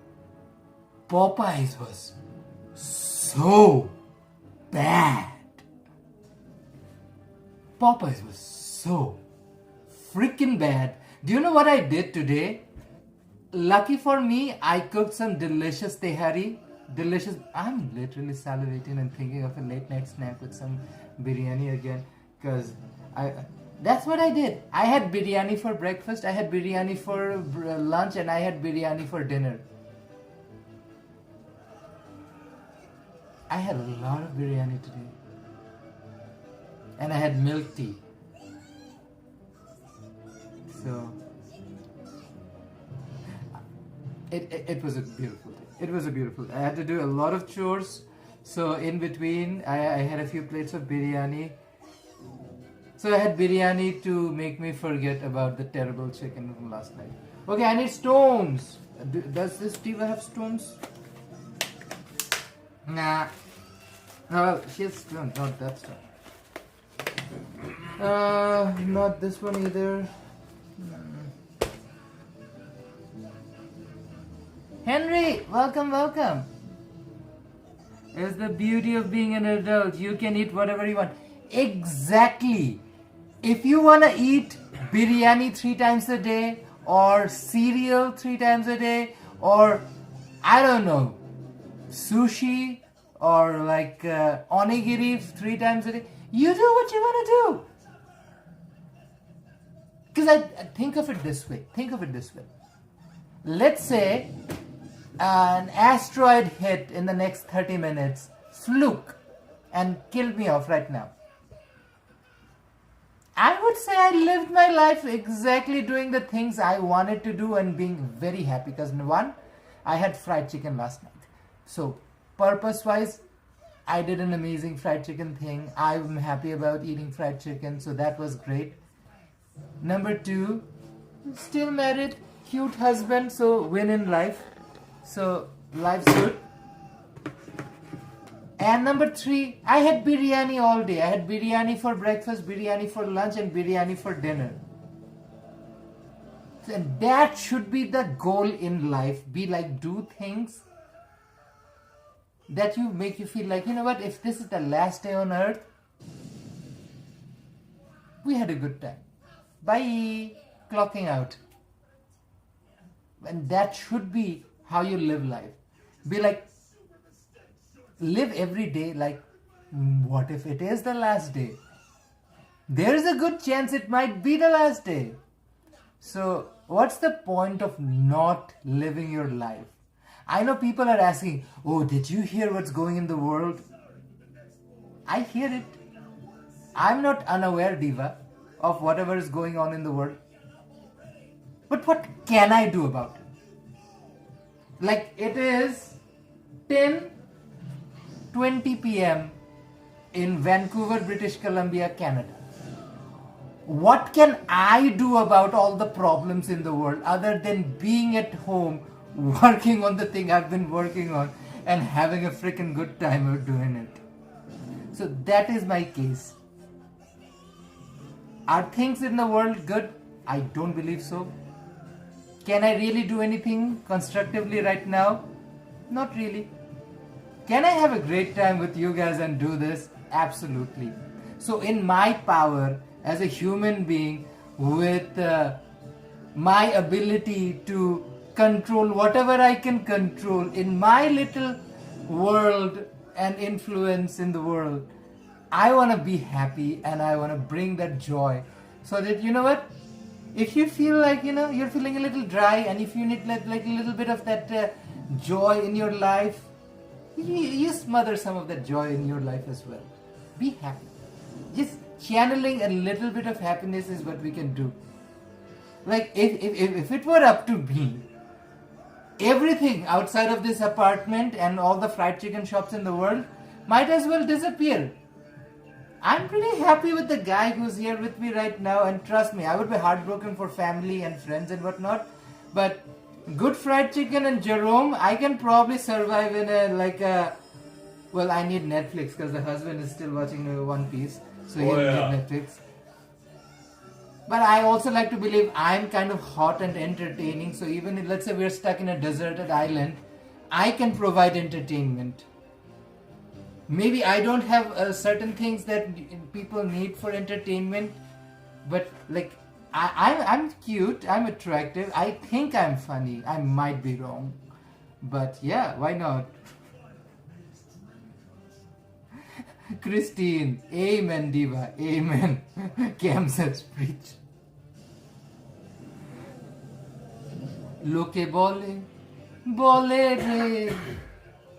Popeyes was so bad. Popeyes was so freaking bad. Do you know what I did today? Lucky for me, I cooked some delicious tehari. Delicious. I'm literally salivating and thinking of a late night snack with some biryani again. Because that's what I did. I had biryani for breakfast, I had biryani for lunch, and I had biryani for dinner. I had a lot of biryani today. And I had milk tea. So it was a beautiful day. It was a beautiful day. I had to do a lot of chores. So in between, I had a few plates of biryani. So I had biryani to make me forget about the terrible chicken from last night. Okay, I need stones. Does this diva have stones? Nah. No, she has stones, not that stone. Not this one either. Henry, welcome. It's the beauty of being an adult. You can eat whatever you want. Exactly. If you want to eat biryani 3 times a day, or cereal 3 times a day, or I don't know, sushi, or like onigiri 3 times a day, you do what you want to do. Because I think of it this way. Let's say an asteroid hit in the next 30 minutes, fluke, and killed me off right now. I would say I lived my life exactly doing the things I wanted to do and being very happy. Because one, I had fried chicken last night. So purpose-wise, I did an amazing fried chicken thing. I'm happy about eating fried chicken, so that was great. Number 2, still married, cute husband, so win in life. So life's good. And number 3, I had biryani all day. I had biryani for breakfast, biryani for lunch, and biryani for dinner. And that should be the goal in life. Be like, do things that you make you feel like, you know what, if this is the last day on earth, we had a good time. Bye. Clocking out. And that should be how you live life. Be like, live every day like, what if it is the last day? There's a good chance it might be the last day. So what's the point of not living your life? I know people are asking, oh, did you hear what's going in the world? I hear it. I'm not unaware, Diva, of whatever is going on in the world. But what can I do about it? Like, it is 10:20 p.m. in Vancouver, British Columbia, Canada. What can I do about all the problems in the world other than being at home, working on the thing I've been working on and having a freaking good time of doing it? So that is my case. Are things in the world good? I don't believe so. Can I really do anything constructively right now? Not really. Can I have a great time with you guys and do this? Absolutely. So in my power as a human being with my ability to control whatever I can control in my little world and influence in the world, I want to be happy and I want to bring that joy so that, you know what, if you feel like, you know, you're feeling a little dry and if you need like a little bit of that joy in your life, you smother some of that joy in your life as well. Be happy. Just channeling a little bit of happiness is what we can do. Like if it were up to me, everything outside of this apartment and all the fried chicken shops in the world might as well disappear. I'm pretty happy with the guy who's here with me right now, and trust me, I would be heartbroken for family and friends and whatnot, but good fried chicken and Jerome, I can probably survive in well, I need Netflix because the husband is still watching One Piece, so he'll need Netflix. But I also like to believe I'm kind of hot and entertaining, so even if, let's say, we're stuck in a deserted island, I can provide entertainment. Maybe I don't have certain things that people need for entertainment, but like I'm cute, I'm attractive, I think I'm funny, I might be wrong, but yeah, why not? Christine, amen, Diva, amen. Cam says, preach. Loke bole, bole re,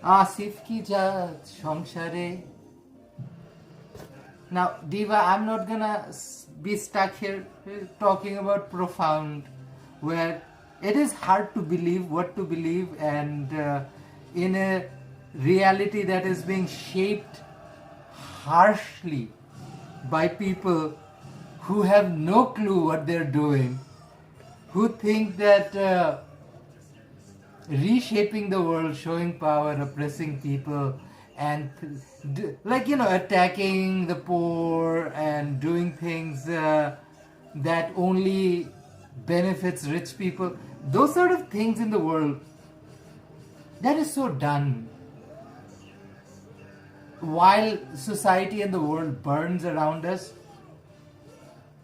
Asif ki jaat সংসারে. Now, Diva, I'm not gonna be stuck here talking about profound, where it is hard to believe what to believe, and in a reality that is being shaped harshly by people who have no clue what they're doing, who think that reshaping the world, showing power, oppressing people, and attacking the poor and doing things that only benefits rich people, those sort of things in the world, that is so done. While society and the world burns around us,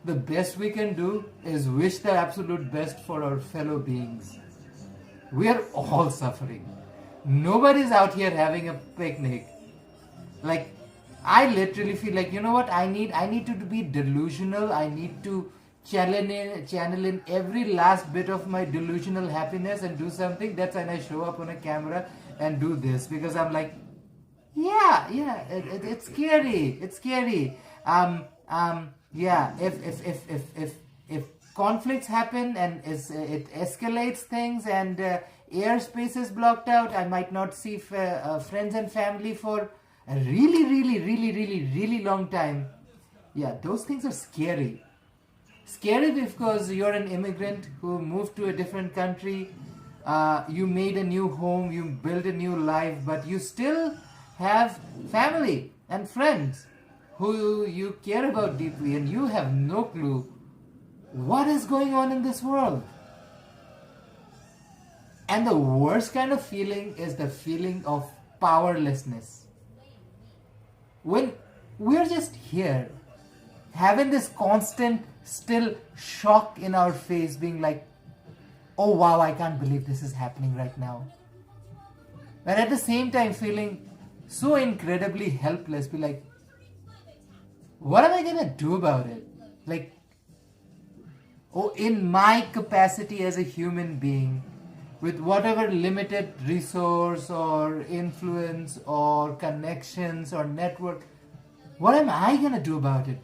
the best we can do is wish the absolute best for our fellow beings. We are all suffering. Nobody's out here having a picnic. Like, I literally feel like, you know what, I need to be delusional. I need to channel in every last bit of my delusional happiness and do something. That's when I show up on a camera and do this, because I'm like, it's scary. It's scary. If conflicts happen and it escalates things and airspace is blocked out, I might not see friends and family for a really long time. Yeah, those things are scary. Scary because you're an immigrant who moved to a different country. You made a new home, you built a new life, but you still have family and friends who you care about deeply, and you have no clue what is going on in this world. And the worst kind of feeling is the feeling of powerlessness. When we're just here, having this constant still shock in our face, being like, oh wow, I can't believe this is happening right now. But at the same time feeling so incredibly helpless, be like, what am I gonna do about it? Like, oh, in my capacity as a human being, with whatever limited resource or influence or connections or network, what am I gonna do about it?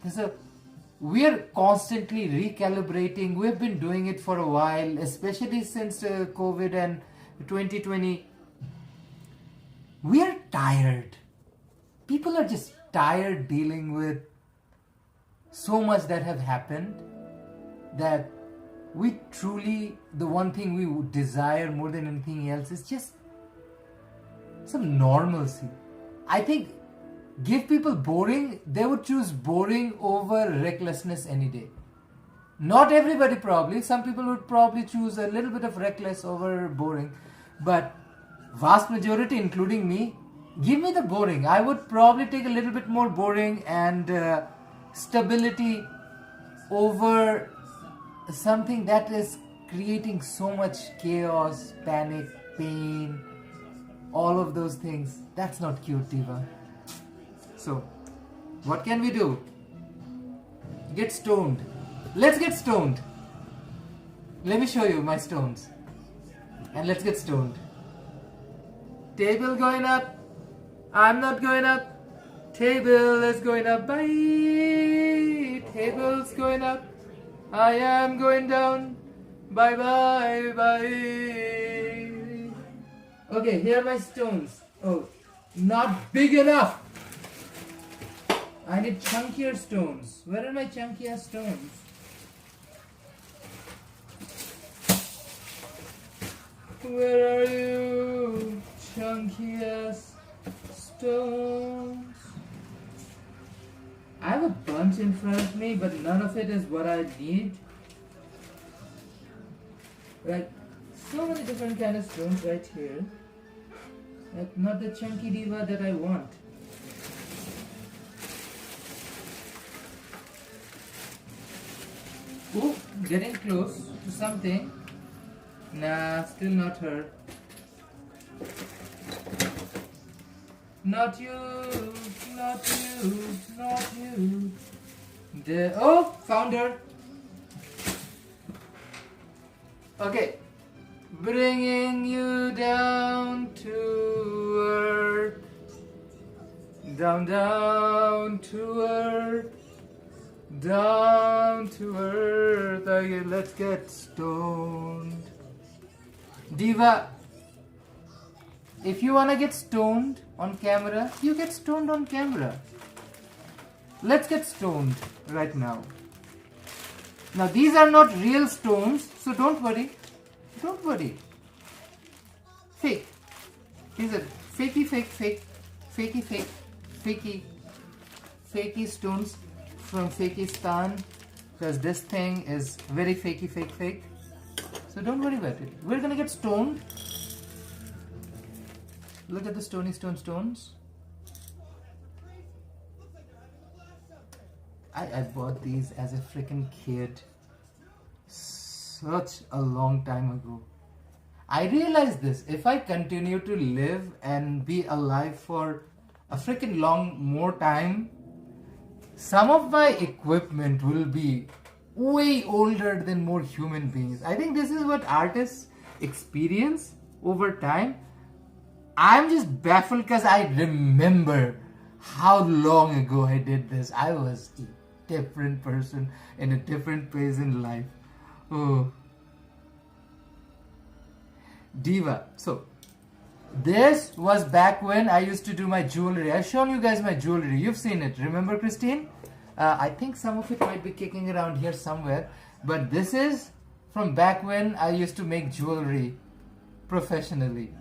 We're constantly recalibrating. We've been doing it for a while, especially since COVID and 2020. We're tired. People are just tired dealing with so much that have happened, that we truly, the one thing we would desire more than anything else is just some normalcy. I think give people boring, they would choose boring over recklessness any day. Not everybody probably, some people would probably choose a little bit of reckless over boring, but vast majority, including me, give me the boring. I would probably take a little bit more boring and stability over something that is creating so much chaos, panic, pain, all of those things. That's not cute, Diva. So, what can we do? Get stoned. Let's get stoned. Let me show you my stones. And let's get stoned. Table going up. I'm not going up. Table is going up. Bye. Table's going up. I am going down. Bye bye bye. Okay, here are my stones. Oh, not big enough. I need chunkier stones. Where are my chunkier stones? Where are you, chunkiest stones? I have a bunch in front of me, but none of it is what I need. Like, so many different kind of stones right here. Like, not the chunky diva that I want. Oh, getting close to something. Nah, still not her. Not you, not you, not you. Oh, found her. Okay, bringing you down to earth. Down, down to earth. Down to earth. Okay, let's get stoned. Diva, if you wanna get stoned on camera, you get stoned on camera. Let's get stoned right now. Now these are not real stones, so don't worry. Don't worry. Fake. These are fakey stones from Fakistan, because this thing is very fake. So don't worry about it. We're gonna get stoned. Look at the stony stones. I bought these as a freaking kid such a long time ago. I realized this, if I continue to live and be alive for a freaking long more time, some of my equipment will be way older than more human beings. I think this is what artists experience over time. I'm just baffled because I remember how long ago I did this. I was a different person in a different phase in life. Oh. Diva. So, this was back when I used to do my jewelry. I've shown you guys my jewelry. You've seen it. Remember, Christine? I think some of it might be kicking around here somewhere. But this is from back when I used to make jewelry professionally.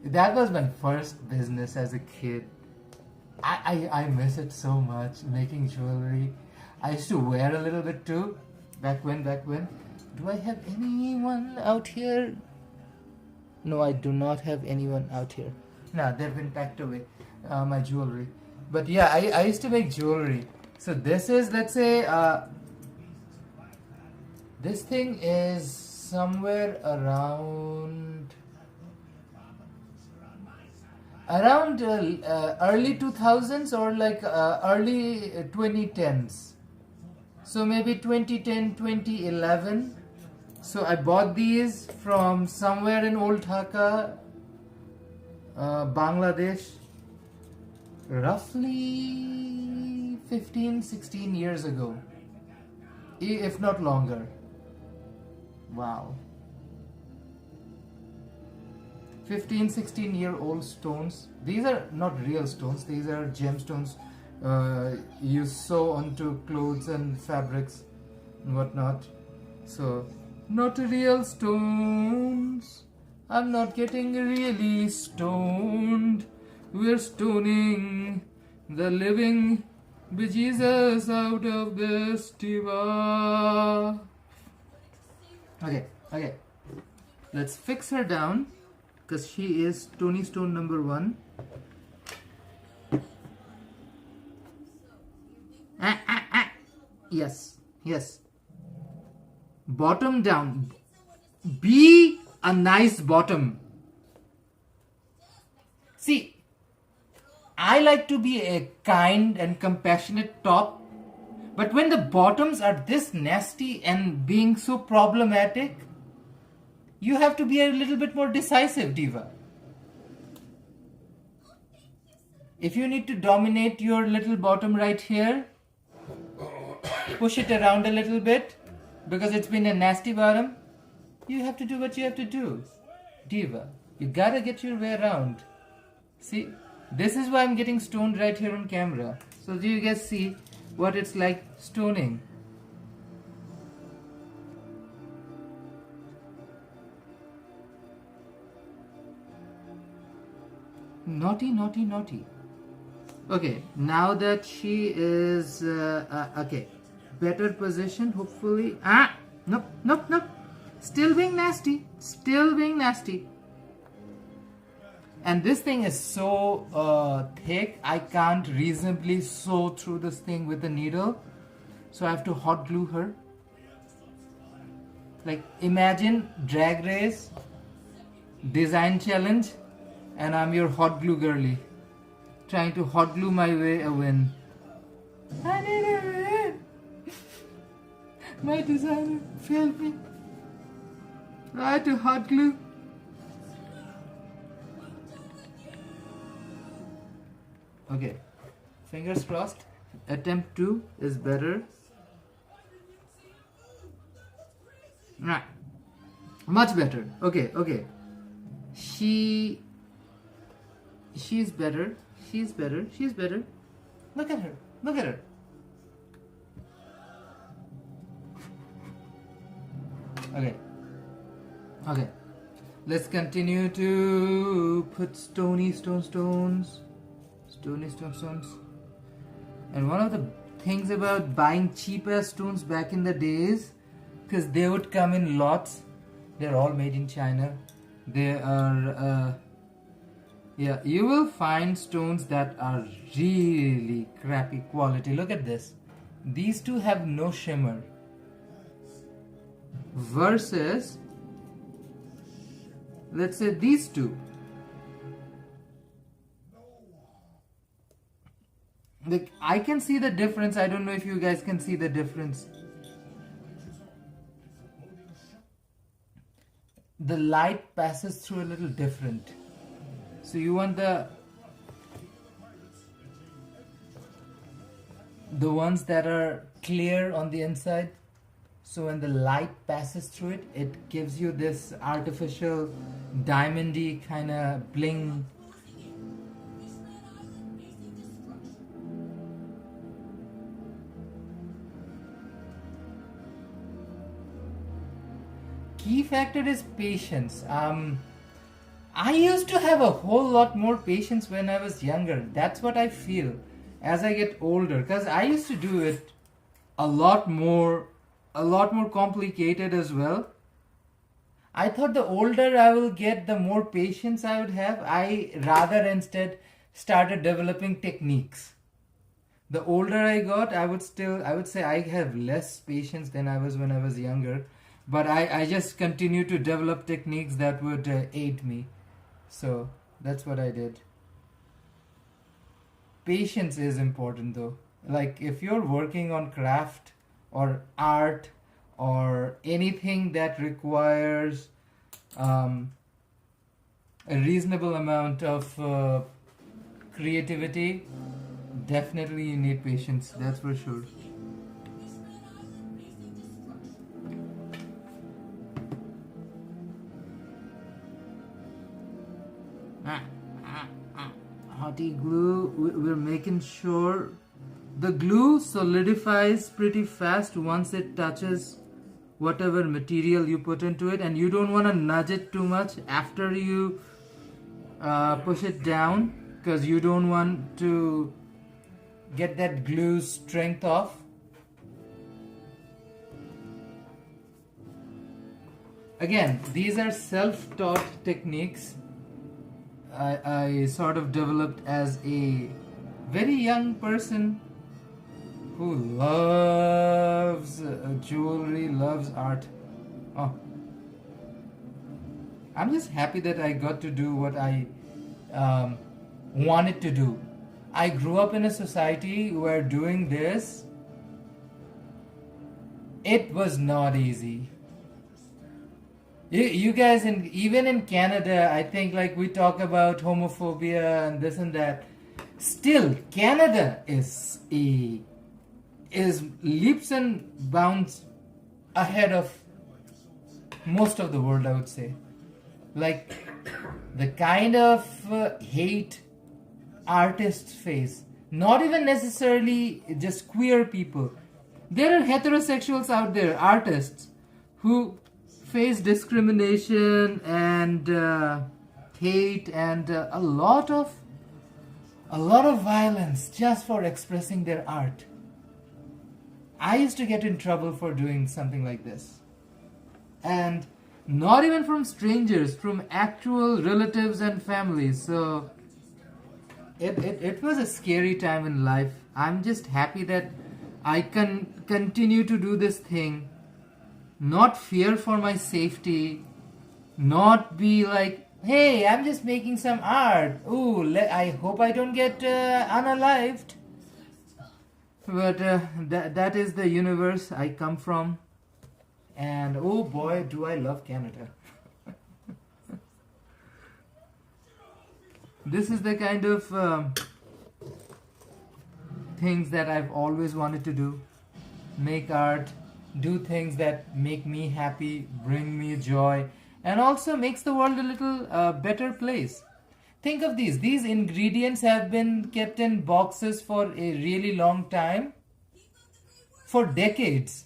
That was my first business as a kid. I miss it so much, making jewelry. I used to wear a little bit too. Back when. Do I have anyone out here? No, I do not have anyone out here. No, they've been packed away, my jewelry. But yeah, I used to make jewelry. So this is, let's say, this thing is somewhere around early 2000s or like early 2010s. So maybe 2010, 2011. So I bought these from somewhere in Old Dhaka, Bangladesh, roughly 15, 16 years ago, if not longer. Wow. 15, 16-year-old stones. These are not real stones. These are gemstones you sew onto clothes and fabrics and whatnot. So, not real stones. I'm not getting really stoned. We're stoning the living bejesus out of this diva. Okay. Let's fix her down, because she is Tony Stone number 1. Yes. Bottom down. Be a nice bottom. See, I like to be a kind and compassionate top, but when the bottoms are this nasty and being so problematic, you have to be a little bit more decisive, diva. If you need to dominate your little bottom right here, push it around a little bit, because it's been a nasty bottom, you have to do what you have to do, diva. You gotta get your way around. See, this is why I'm getting stoned right here on camera. So do you guys see what it's like stoning? Naughty. Okay, now that she is okay, better position, hopefully. Nope. Still being nasty. And this thing is so thick, I can't reasonably sew through this thing with a needle. So I have to hot glue her. Like, imagine Drag Race design challenge, and I'm your hot glue girly, trying to hot glue my way a win. I need a win. My designer failed me. I had to hot glue. Okay, fingers crossed. Attempt 2 is better. Right, much better. Okay. She's better. Look at her. Okay. Let's continue to put stony stones. And one of the things about buying cheap ass stones back in the days, because they would come in lots. They're all made in China. They are yeah, you will find stones that are really crappy quality. Look at this. These two have no shimmer. Versus, let's say these two. Like, I can see the difference. I don't know if you guys can see the difference. The light passes through a little different. So you want the ones that are clear on the inside. So when the light passes through it, it gives you this artificial diamondy kind of bling. Key factor is patience. I used to have a whole lot more patience when I was younger. That's what I feel as I get older, because I used to do it a lot more complicated as well. I thought the older I will get, the more patience I would have. I rather instead started developing techniques. The older I got, I would say I have less patience than I was when I was younger. But I just continue to develop techniques that would aid me. So that's what I did. Patience is important though. Like if you're working on craft or art or anything that requires a reasonable amount of creativity, definitely you need patience, that's for sure. Hottie glue, we're making sure the glue solidifies pretty fast once it touches whatever material you put into it, and you don't want to nudge it too much after you push it down, because you don't want to get that glue strength off. Again, these are self-taught techniques I sort of developed as a very young person who loves jewelry, loves art. Oh, I'm just happy that I got to do what I wanted to do. I grew up in a society where doing this, it was not easy. You guys, even in Canada, I think like we talk about homophobia and this and that. Still, Canada is leaps and bounds ahead of most of the world, I would say. Like the kind of hate artists face, not even necessarily just queer people. There are heterosexuals out there, artists, who face discrimination and hate and a lot of violence just for expressing their art. I used to get in trouble for doing something like this, and not even from strangers, from actual relatives and families. So it was a scary time in life. I'm just happy that I can continue to do this thing, not fear for my safety, not be like, hey, I'm just making some art. Ooh, I hope I don't get unalived. But that is the universe I come from. And oh boy, do I love Canada. This is the kind of things that I've always wanted to do. Make art, do things that make me happy, bring me joy, and also makes the world a little better place. Think of these. These ingredients have been kept in boxes for a really long time, for decades.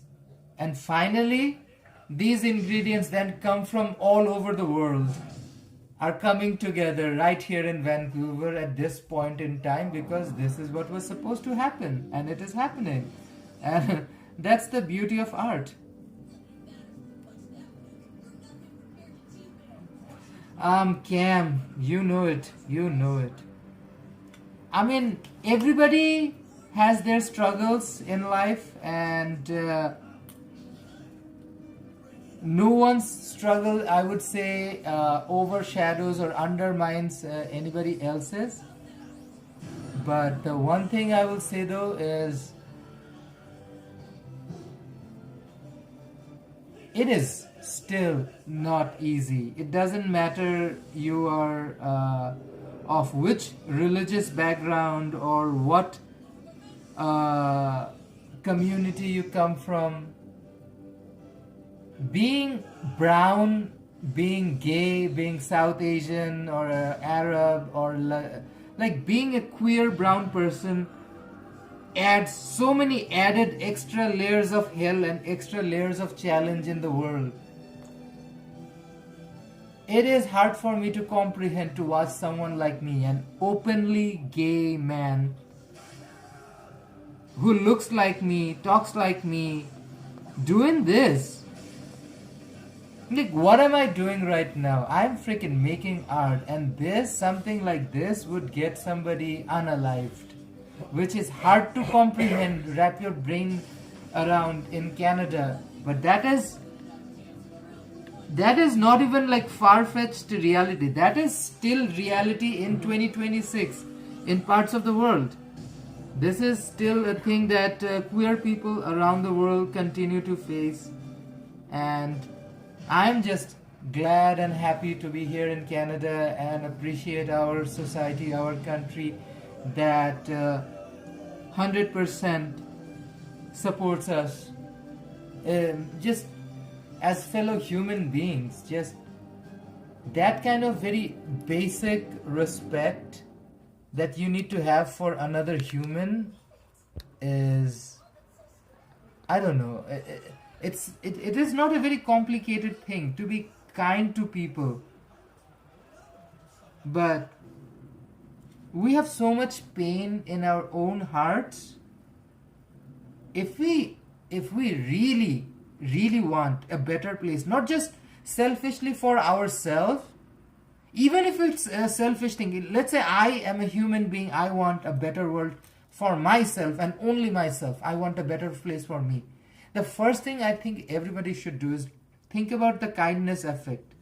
And finally, these ingredients then come from all over the world, are coming together right here in Vancouver at this point in time, because this is what was supposed to happen, and it is happening. And that's the beauty of art. Cam, you know it. I mean, everybody has their struggles in life, and no one's struggle, I would say, overshadows or undermines anybody else's. But the one thing I will say though is, it is still not easy. It doesn't matter you are of which religious background or what community you come from. Being brown, being gay, being South Asian or Arab, or like being a queer brown person adds so many added extra layers of hell and extra layers of challenge in the world. It is hard for me to comprehend to watch someone like me, an openly gay man who looks like me, talks like me, doing this. Like, what am I doing right now? I'm freaking making art, and something like this would get somebody unalived, which is hard to comprehend, wrap your brain around in Canada. But that is not even like far-fetched reality. That is still reality in 2026 in parts of the world. This is still a thing that queer people around the world continue to face, and I'm just glad and happy to be here in Canada and appreciate our society, our country that 100% supports us, just as fellow human beings. Just that kind of very basic respect that you need to have for another human is, I don't know, it is not a very complicated thing to be kind to people, but we have so much pain in our own hearts. If we really want a better place, not just selfishly for ourselves, even if it's a selfish thing, let's say I am a human being, I want a better world for myself and only myself, I want a better place for me. The first thing I think everybody should do is think about the kindness effect.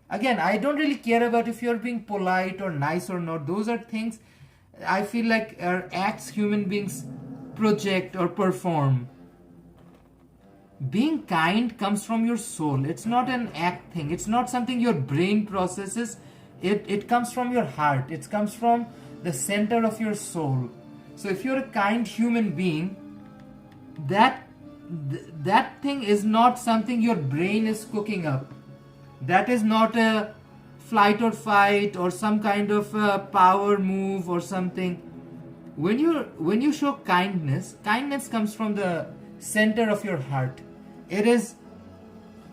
Again, I don't really care about if you're being polite or nice or not. Those are things I feel like are acts human beings project or perform. Being kind comes from your soul. It's not an act thing. It's not something your brain processes. It comes from your heart. It comes from the center of your soul. So if you're a kind human being, that thing is not something your brain is cooking up. That is not a flight or fight or some kind of a power move or something. When you show kindness comes from the center of your heart. It is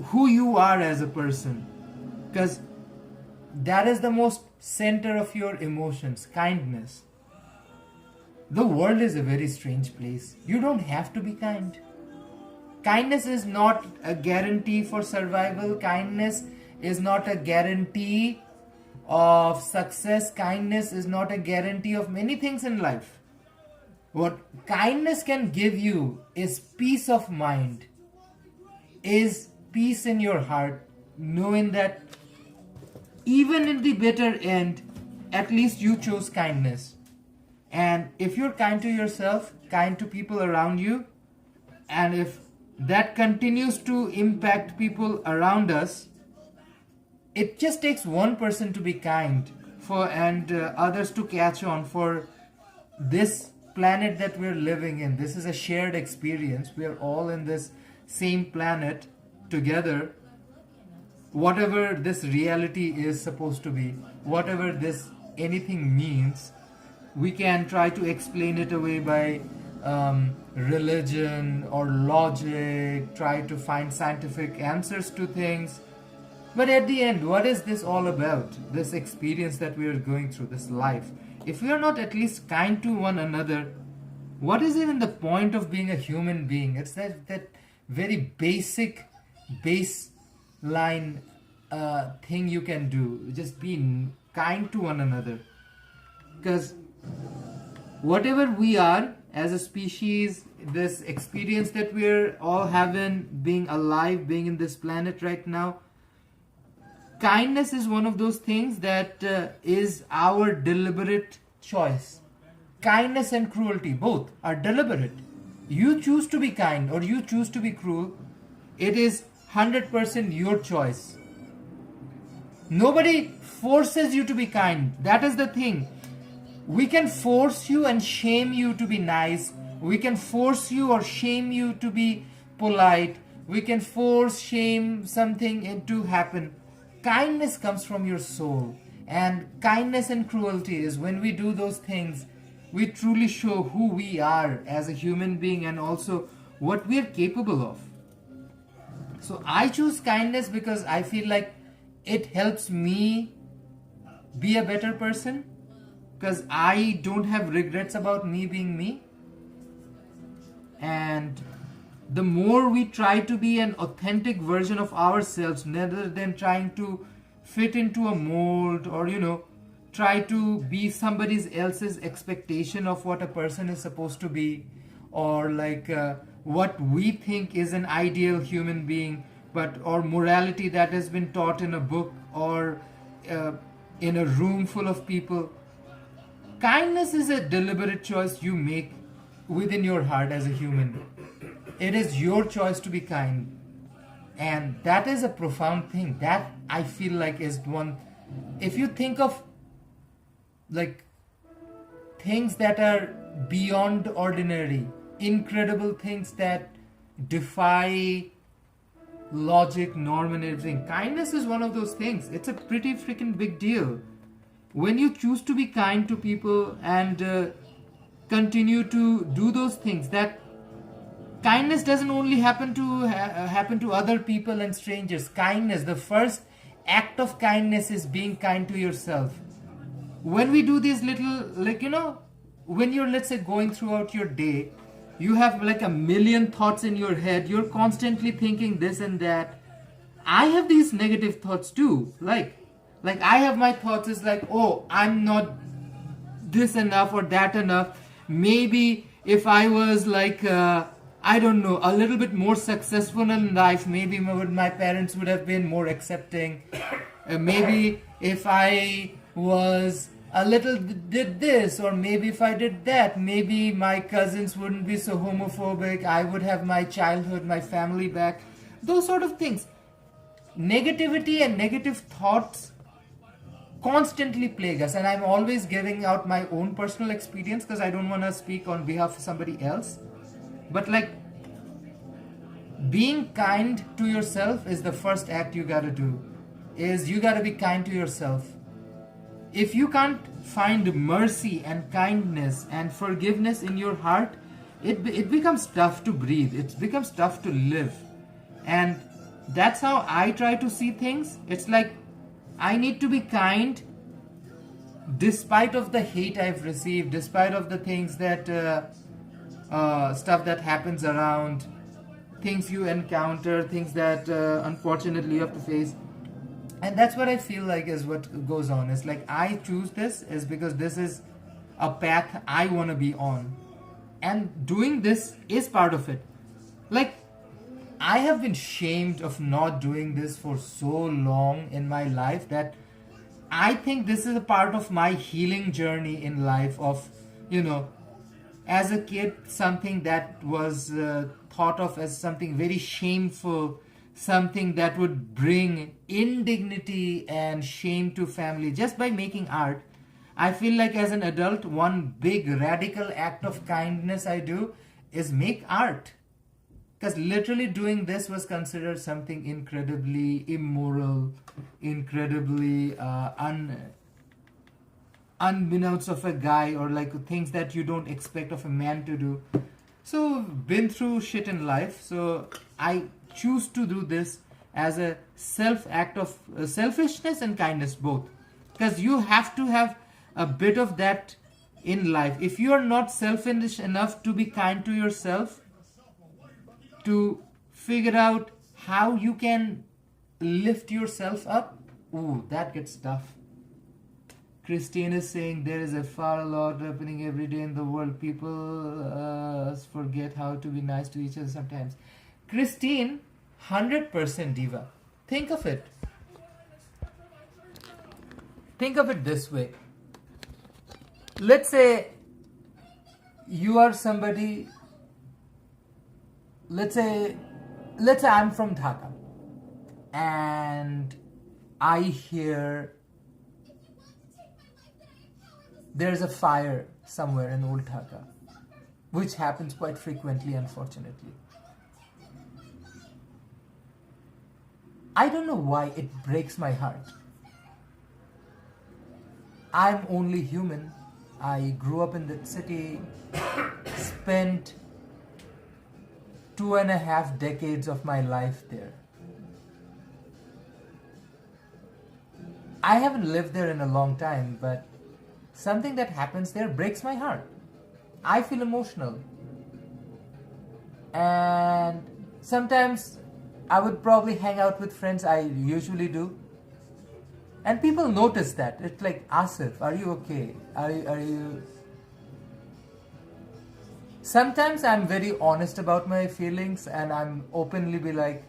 who you are as a person, because that is the most center of your emotions. Kindness. The world is a very strange place. You don't have to be kind. Kindness is not a guarantee for survival. Kindness is not a guarantee of success. Kindness is not a guarantee of many things in life. What kindness can give you is peace of mind, is peace in your heart, knowing that even in the bitter end, at least you chose kindness. And if you're kind to yourself, kind to people around you, and if that continues to impact people around us, it just takes one person to be kind and others to catch on for this planet that we're living in. This is a shared experience. We are all in this same planet together. Whatever this reality is supposed to be, whatever this anything means, we can try to explain it away by religion or logic, try to find scientific answers to things. But at the end, what is this all about? This experience that we are going through, this life. If we are not at least kind to one another, what is even the point of being a human being? It's that very basic baseline thing you can do. Just be kind to one another. Because whatever we are as a species, this experience that we're all having, being alive, being in this planet right now, kindness is one of those things that is our deliberate choice. Kindness and cruelty, both are deliberate. You choose to be kind or you choose to be cruel, it is 100% your choice. Nobody forces you to be kind. That is the thing. We can force you and shame you to be nice. We can force you or shame you to be polite. We can force, shame something to happen. Kindness comes from your soul. And kindness and cruelty is when we do those things, we truly show who we are as a human being and also what we are capable of. So I choose kindness because I feel like it helps me be a better person, because I don't have regrets about me being me. And the more we try to be an authentic version of ourselves rather than trying to fit into a mold, or try to be somebody else's expectation of what a person is supposed to be, or like what we think is an ideal human being, but or morality that has been taught in a book or in a room full of people. Kindness is a deliberate choice you make within your heart as a human. It is your choice to be kind. And that is a profound thing. That I feel like is one. If you think of like things that are beyond ordinary, incredible things that defy logic, norm, and everything, kindness is one of those things. It's a pretty freaking big deal. When you choose to be kind to people and continue to do those things, that kindness doesn't only happen to other people and strangers. Kindness, the first act of kindness is being kind to yourself. When we do these little, when you're, let's say, going throughout your day, you have like a million thoughts in your head. You're constantly thinking this and that. I have these negative thoughts too. Like I have my thoughts is like, oh, I'm not this enough or that enough. Maybe if I was like, I don't know, a little bit more successful in life, maybe my parents would have been more accepting. Maybe if I was a little did this, or maybe if I did that, maybe my cousins wouldn't be so homophobic. I would have my childhood, my family back. Those sort of things. Negativity and negative thoughts constantly plague us, and I'm always giving out my own personal experience because I don't want to speak on behalf of somebody else. But like, being kind to yourself is the first act you gotta do. Is you gotta be kind to yourself. If you can't find mercy and kindness and forgiveness in your heart, it becomes tough to breathe. It becomes tough to live. And that's how I try to see things. It's like, I need to be kind despite of the hate I've received, despite of the things that stuff that happens around, things you encounter, things that unfortunately you have to face. And that's what I feel like is what goes on. It's like, I choose this is because this is a path I want to be on, and doing this is part of it. Like, I have been shamed of not doing this for so long in my life that I think this is a part of my healing journey in life of, as a kid, something that was thought of as something very shameful, something that would bring indignity and shame to family just by making art. I feel like as an adult, one big radical act of kindness I do is make art. Because literally doing this was considered something incredibly immoral, incredibly unbeknownst of a guy, or like things that you don't expect of a man to do. So, been through shit in life. So, I choose to do this as a act of selfishness and kindness both. Because you have to have a bit of that in life. If you are not selfish enough to be kind to yourself, to figure out how you can lift yourself up, ooh, that gets tough. Christine is saying there is a far lot happening every day in the world. People forget how to be nice to each other sometimes. Christine, 100% diva. Think of it. Think of it this way. Let's say you are somebody. Let's say I'm from Dhaka, and I hear there's a fire somewhere in Old Dhaka, which happens quite frequently, unfortunately. I don't know why it breaks my heart. I'm only human. I grew up in the city, spent 2.5 decades of my life there. I haven't lived there in a long time, but something that happens there breaks my heart. I feel emotional. And sometimes I would probably hang out with friends, I usually do, and people notice that. It's like, Asif, are you okay? Are you... Sometimes I'm very honest about my feelings and I'm openly be like,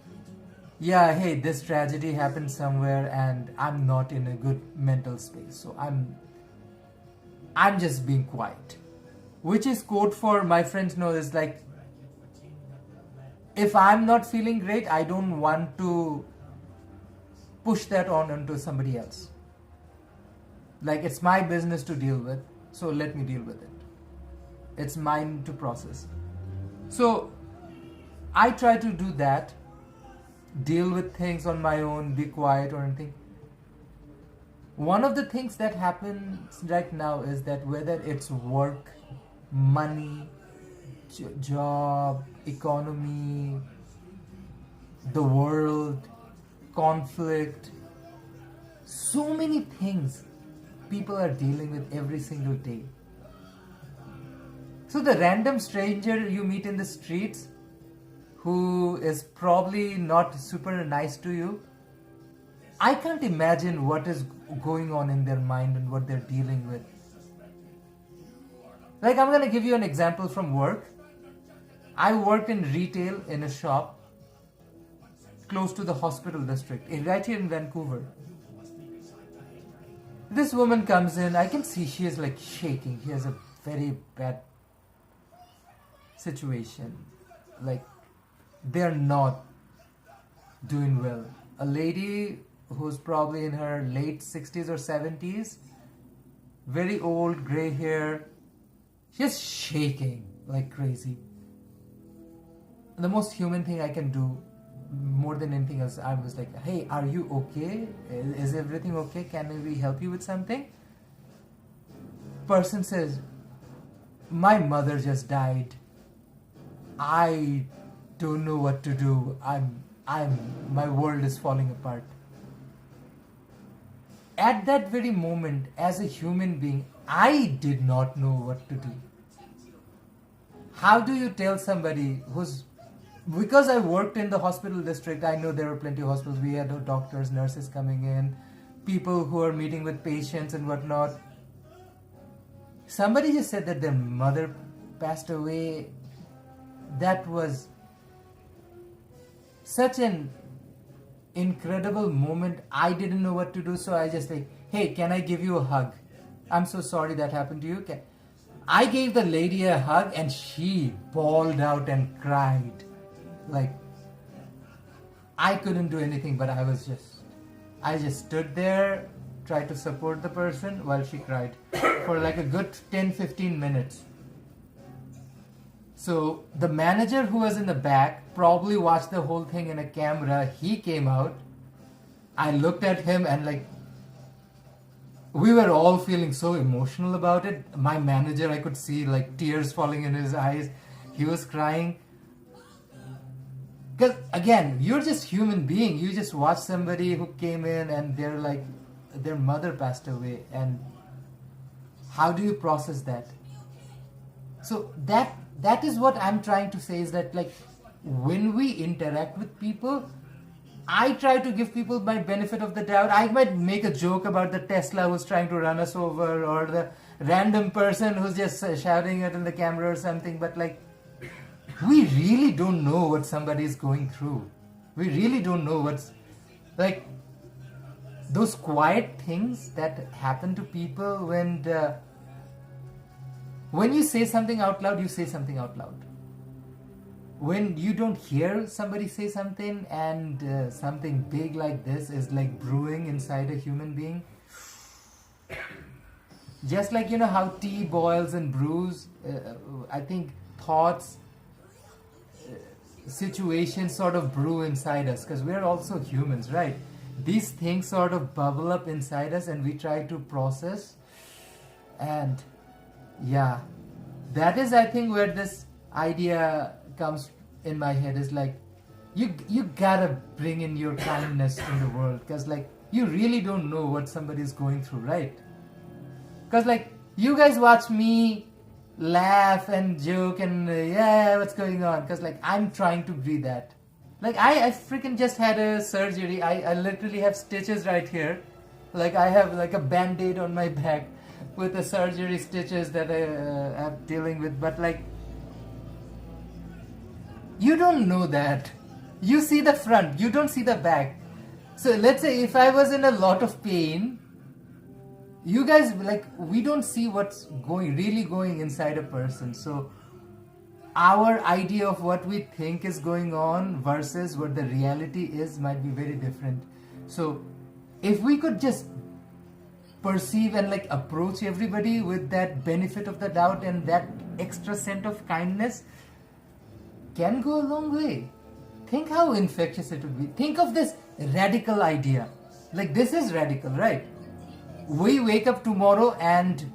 yeah, hey, this tragedy happened somewhere and I'm not in a good mental space. So I'm just being quiet. Which is code for, my friends know, is like, if I'm not feeling great, I don't want to push that on onto somebody else. Like, it's my business to deal with, so let me deal with it. It's mine to process. So I try to do that, deal with things on my own, be quiet or anything. One of the things that happens right now is that whether it's work, money, job, economy, the world, conflict, so many things people are dealing with every single day. So the random stranger you meet in the streets who is probably not super nice to you, I can't imagine what is going on in their mind and what they're dealing with. Like, I'm gonna give you an example from work. I worked in retail in a shop close to the hospital district, right here in Vancouver. This woman comes in, I can see she is like shaking. She has a very bad situation. Like, they're not doing well. A lady who's probably in her late 60s or 70s, very old, gray hair, just shaking like crazy. The most human thing I can do, more than anything else, I was like, hey, are you okay? Is everything okay? Can we help you with something? Person says, my mother just died. I don't know what to do. My world is falling apart. At that very moment, as a human being, I did not know what to do. How do you tell somebody who's... Because I worked in the hospital district, I know there were plenty of hospitals. We had doctors, nurses coming in, people who are meeting with patients and whatnot. Somebody just said that their mother passed away. That was such an incredible moment. I didn't know what to do, so I just like, hey, can I give you a hug? I'm so sorry that happened to you. I gave the lady a hug and she bawled out and cried. Like, I couldn't do anything, but I just stood there, tried to support the person while she cried for like a good 10-15 minutes. So the manager who was in the back probably watched the whole thing in a camera. He came out. I looked at him and like, we were all feeling so emotional about it. My manager, I could see like tears falling in his eyes. He was crying. Because again, you're just human being. You just watch somebody who came in and they're like, their mother passed away. And how do you process that? So that is what I'm trying to say, is that like, when we interact with people, I try to give people my benefit of the doubt. I might make a joke about the Tesla who's trying to run us over, or the random person who's just shouting it in the camera or something, but like, we really don't know what somebody is going through. We really don't know what's like those quiet things that happen to people when you say something out loud, you say something out loud. When you don't hear somebody say something and something big like this is like brewing inside a human being. Just like, you know how tea boils and brews, I think thoughts, situations sort of brew inside us, because we're also humans, right? These things sort of bubble up inside us and we try to process. And yeah, that is, I think, where this idea comes in my head, is like, you gotta bring in your kindness in the world, because like, you really don't know what somebody's going through, right? Because like, you guys watch me laugh and joke and yeah, what's going on, because like, I'm trying to be that. Like I freaking just had a surgery. I literally have stitches right here. Like I have like a band-aid on my back with the surgery stitches that I am dealing with. But like, you don't know that. You see the front, you don't see the back. So let's say if I was in a lot of pain, you guys, like, we don't see what's really going inside a person. So our idea of what we think is going on versus what the reality is might be very different. So if we could just perceive and like approach everybody with that benefit of the doubt and that extra scent of kindness, can go a long way. Think how infectious it would be. Think of this radical idea. Like, this is radical, right? We wake up tomorrow and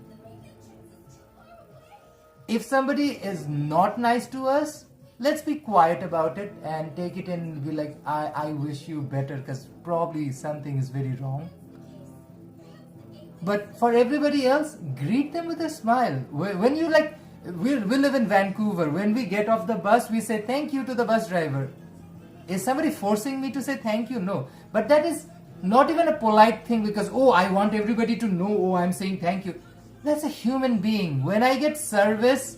if somebody is not nice to us, let's be quiet about it and take it and be like, I wish you better, because probably something is very wrong. But for everybody else, greet them with a smile. When you like, we live in Vancouver. When we get off the bus, we say thank you to the bus driver. Is somebody forcing me to say thank you? No. But that is not even a polite thing because, oh, I want everybody to know, oh, I'm saying thank you. That's a human being. When I get service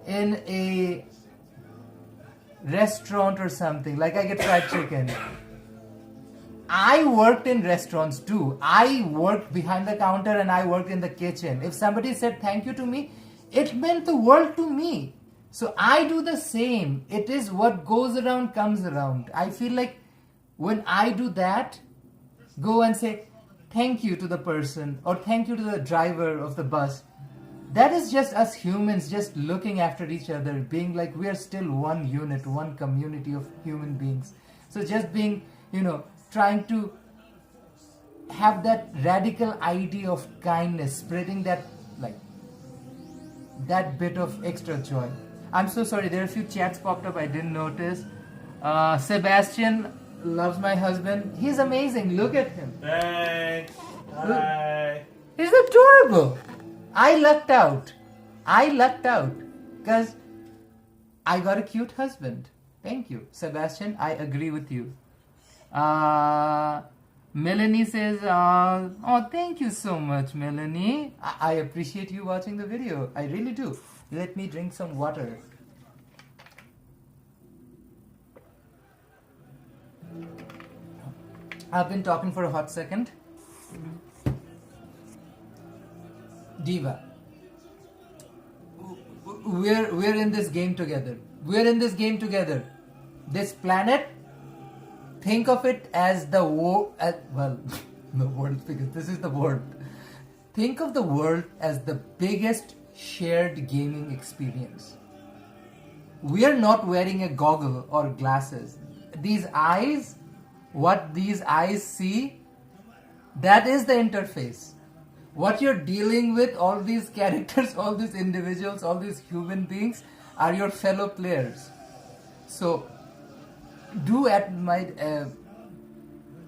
in a restaurant or something, like I get fried chicken, I worked in restaurants too. I worked behind the counter and I worked in the kitchen. If somebody said thank you to me, it meant the world to me. So I do the same. It is what goes around comes around. I feel like when I do that, go and say thank you to the person or thank you to the driver of the bus. That is just us humans just looking after each other, being like we are still one unit, one community of human beings. So just being, trying to have that radical idea of kindness, spreading that bit of extra joy. I'm so sorry, there are a few chats popped up I didn't notice. Sebastian loves my husband. He's amazing. Look at him. Thanks. Hi. He's adorable. I lucked out because I got a cute husband. Thank you, Sebastian. I agree with you. Melanie says, oh, thank you so much, Melanie. I appreciate you watching the video. I really do. Let me drink some water. I've been talking for a hot second. Diva, we're in this game together. We're in this game together. This planet, think of it as the world. The world, because this is the world. Think of the world as the biggest shared gaming experience. We are not wearing a goggle or glasses. These eyes, what these eyes see, that is the interface. What you're dealing with, all these characters, all these individuals, all these human beings are your fellow players. So,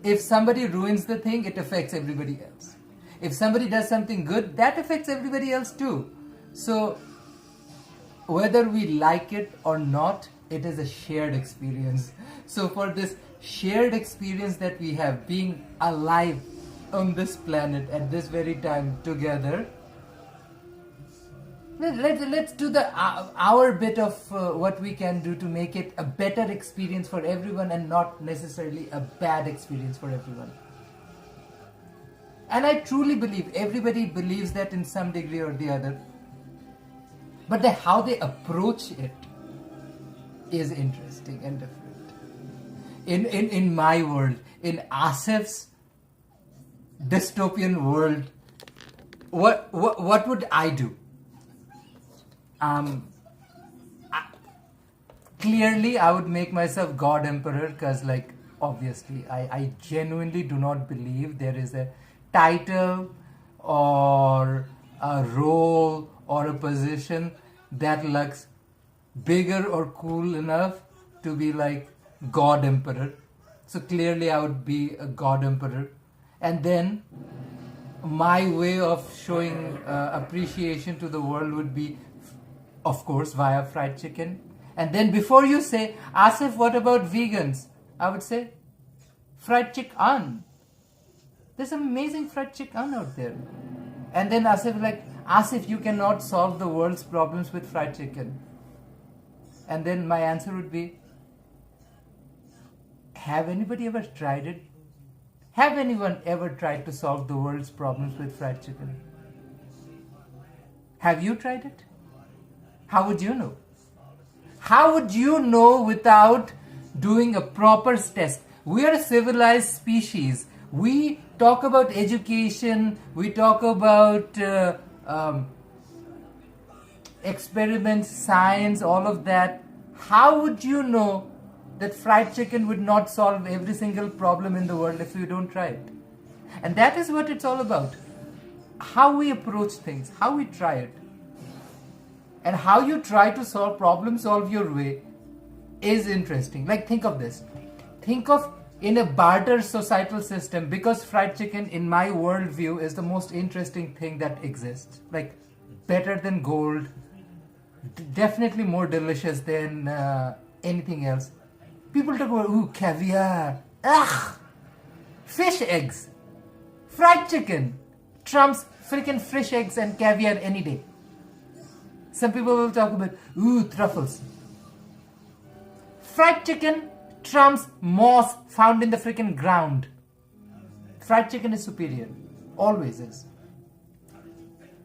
if somebody ruins the thing, it affects everybody else. If somebody does something good, that affects everybody else too. So, whether we like it or not, it is a shared experience. So for this shared experience that we have, being alive on this planet at this very time together, let's do our bit of what we can do to make it a better experience for everyone and not necessarily a bad experience for everyone. And I truly believe everybody believes that in some degree or the other, but how they approach it is interesting and different. In my world, in Asif's dystopian world, what would I do? Clearly I would make myself God Emperor, because obviously I genuinely do not believe there is a title or a role or a position that looks bigger or cool enough to be like God Emperor. So clearly I would be a God Emperor, and then my way of showing appreciation to the world would be, of course, via fried chicken. And then before you say, Asif, what about vegans? I would say fried chicken. There's amazing fried chicken out there. And then Asif, you cannot solve the world's problems with fried chicken. And then my answer would be, have anybody ever tried it? Have anyone ever tried to solve the world's problems with fried chicken? Have you tried it? How would you know? How would you know without doing a proper test? We are a civilized species. We talk about education, we talk about experiments, science, all of that. How would you know that fried chicken would not solve every single problem in the world if you don't try it? And that is what it's all about. How we approach things, how we try it. And how you try to solve your way is interesting. Like, think of this. Think of in a barter societal system, because fried chicken in my worldview is the most interesting thing that exists. Like, better than gold, definitely more delicious than anything else. People talk about, ooh, caviar, fish eggs, fried chicken trumps freaking fish eggs and caviar any day. Some people will talk about, ooh, truffles. Fried chicken trumps moss found in the freaking ground. Fried chicken is superior. Always is.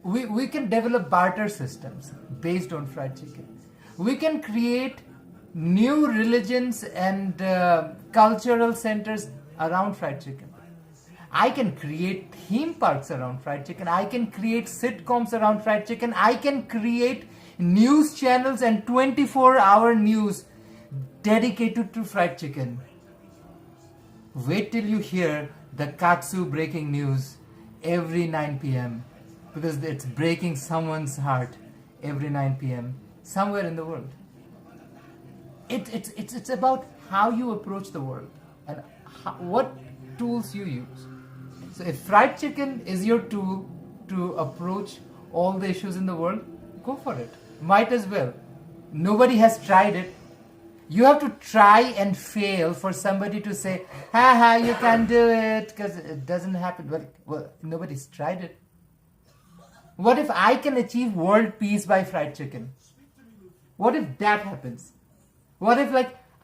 We can develop barter systems based on fried chicken. We can create new religions and cultural centers around fried chicken. I can create theme parks around fried chicken. I can create sitcoms around fried chicken. I can create news channels and 24-hour news dedicated to fried chicken. Wait till you hear the Katsu breaking news every 9 p.m. because it's breaking someone's heart every 9 p.m. somewhere in the world. It's about how you approach the world and what tools you use. So if fried chicken is your tool to approach all the issues in the world, go for it. Might as well. Nobody has tried it. You have to try and fail for somebody to say, ha, you can't do it, because it doesn't happen. Well, nobody's tried it. What if I can achieve world peace by fried chicken? What if that happens? What if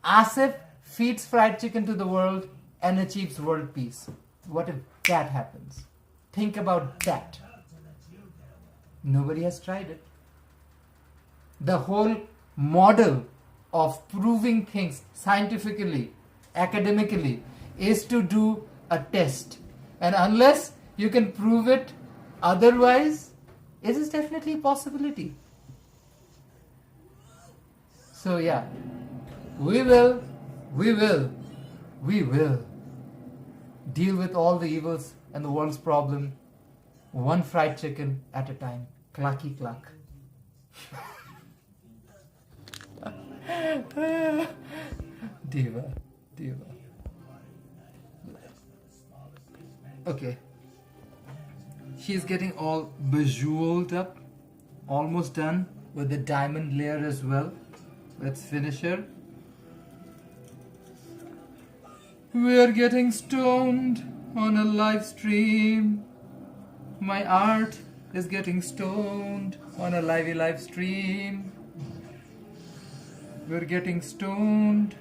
Asif feeds fried chicken to the world and achieves world peace? What if that happens? Think about that. Nobody has tried it. The whole model of proving things scientifically, academically, is to do a test. And unless you can prove it otherwise, it is definitely a possibility. So yeah, we will deal with all the evils and the world's problem one fried chicken at a time. Clucky cluck. Diva. Okay. She's getting all bejeweled up. Almost done with the diamond layer as well. Let's finish her. We're getting stoned on a live stream. My art is getting stoned on a live stream. We're getting stoned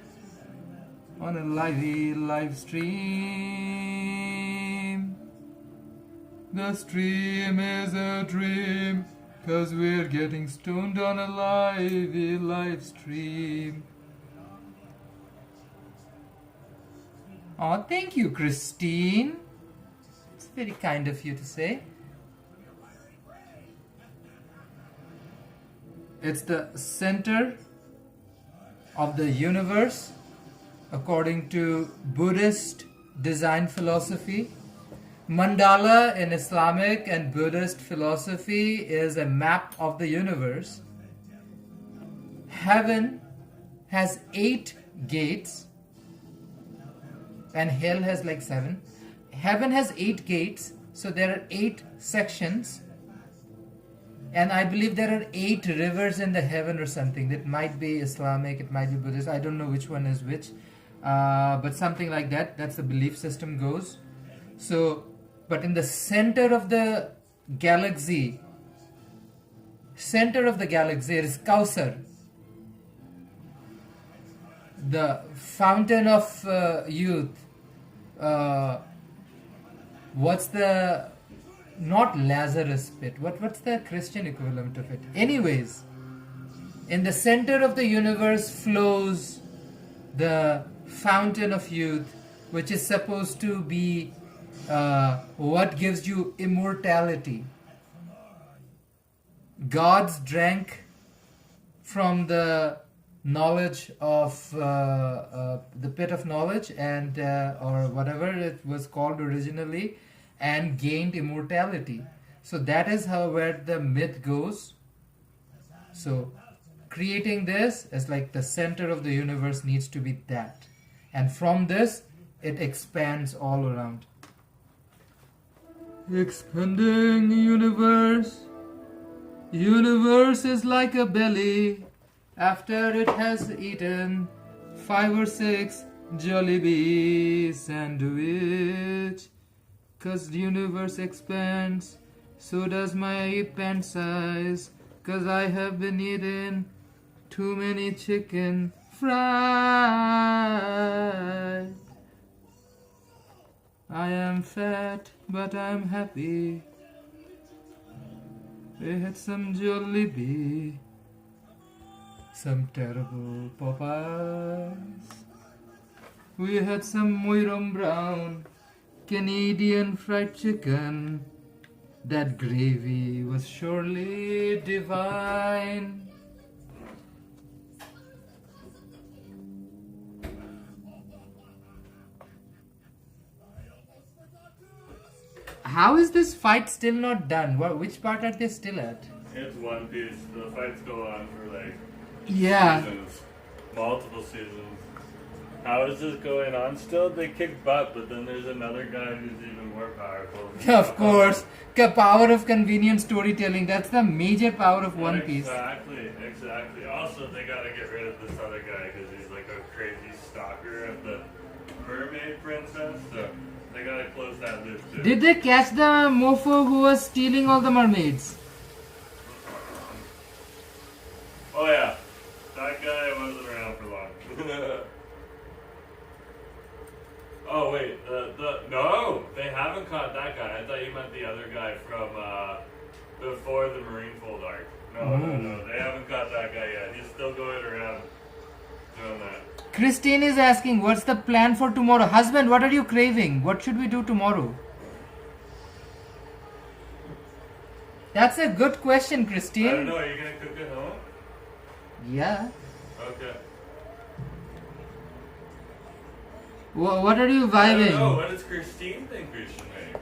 on a live stream. The stream is a dream, 'cause we're getting stoned on a live stream. Oh, thank you, Christine. It's very kind of you to say. It's the center of the universe according to Buddhist design philosophy. Mandala in Islamic and Buddhist philosophy is a map of the universe. Heaven has 8 gates and hell has 7. Heaven has 8 gates, so there are 8 sections. And I believe there are 8 rivers in the heaven or something. That might be Islamic, it might be Buddhist. I don't know which one is which. but something like that. That's the belief system goes. So, but in the center of the galaxy, is Kausar, the fountain of youth. What's the, not Lazarus pit? What's the Christian equivalent of it? Anyways, in the center of the universe flows the fountain of youth, which is supposed to be what gives you immortality. Gods drank from the knowledge of the pit of knowledge, and or whatever it was called originally, and gained immortality. So that is how where the myth goes. So creating this is like the center of the universe needs to be that, and from this it expands all around. Expanding universe. Universe is like a belly after it has eaten 5 or 6 Jollibee sandwich. 'Cause the universe expands, so does my pant size. 'Cause I have been eating too many chicken fries. I am fat, but I'm happy. We had some Jollibee, some terrible Popeyes. We had some Moirum Brown Canadian fried chicken. That gravy was surely divine. How is this fight still not done? Which part are they still at? It's One Piece. The fights go on for like seasons, multiple seasons. How is this going on still? They kick butt, but then there's another guy who's even more powerful. Of course, the power of convenient storytelling. That's the major power of One Piece. Exactly. Also, they gotta get rid of this other guy because he's like a crazy stalker of the mermaid princess. So they gotta close that loop too. Did they catch the mofo who was stealing all the mermaids? Oh yeah, that guy wasn't around for long. Oh wait, no, they haven't caught that guy. I thought you meant the other guy from before the Marineford arc. No, they haven't caught that guy yet. He's still going around doing that. Christine is asking, what's the plan for tomorrow? Husband, what are you craving? What should we do tomorrow? That's a good question, Christine. I don't know, are you gonna cook at home? Yeah. Okay. What are you vibing? I don't know, what does Christine think we should make?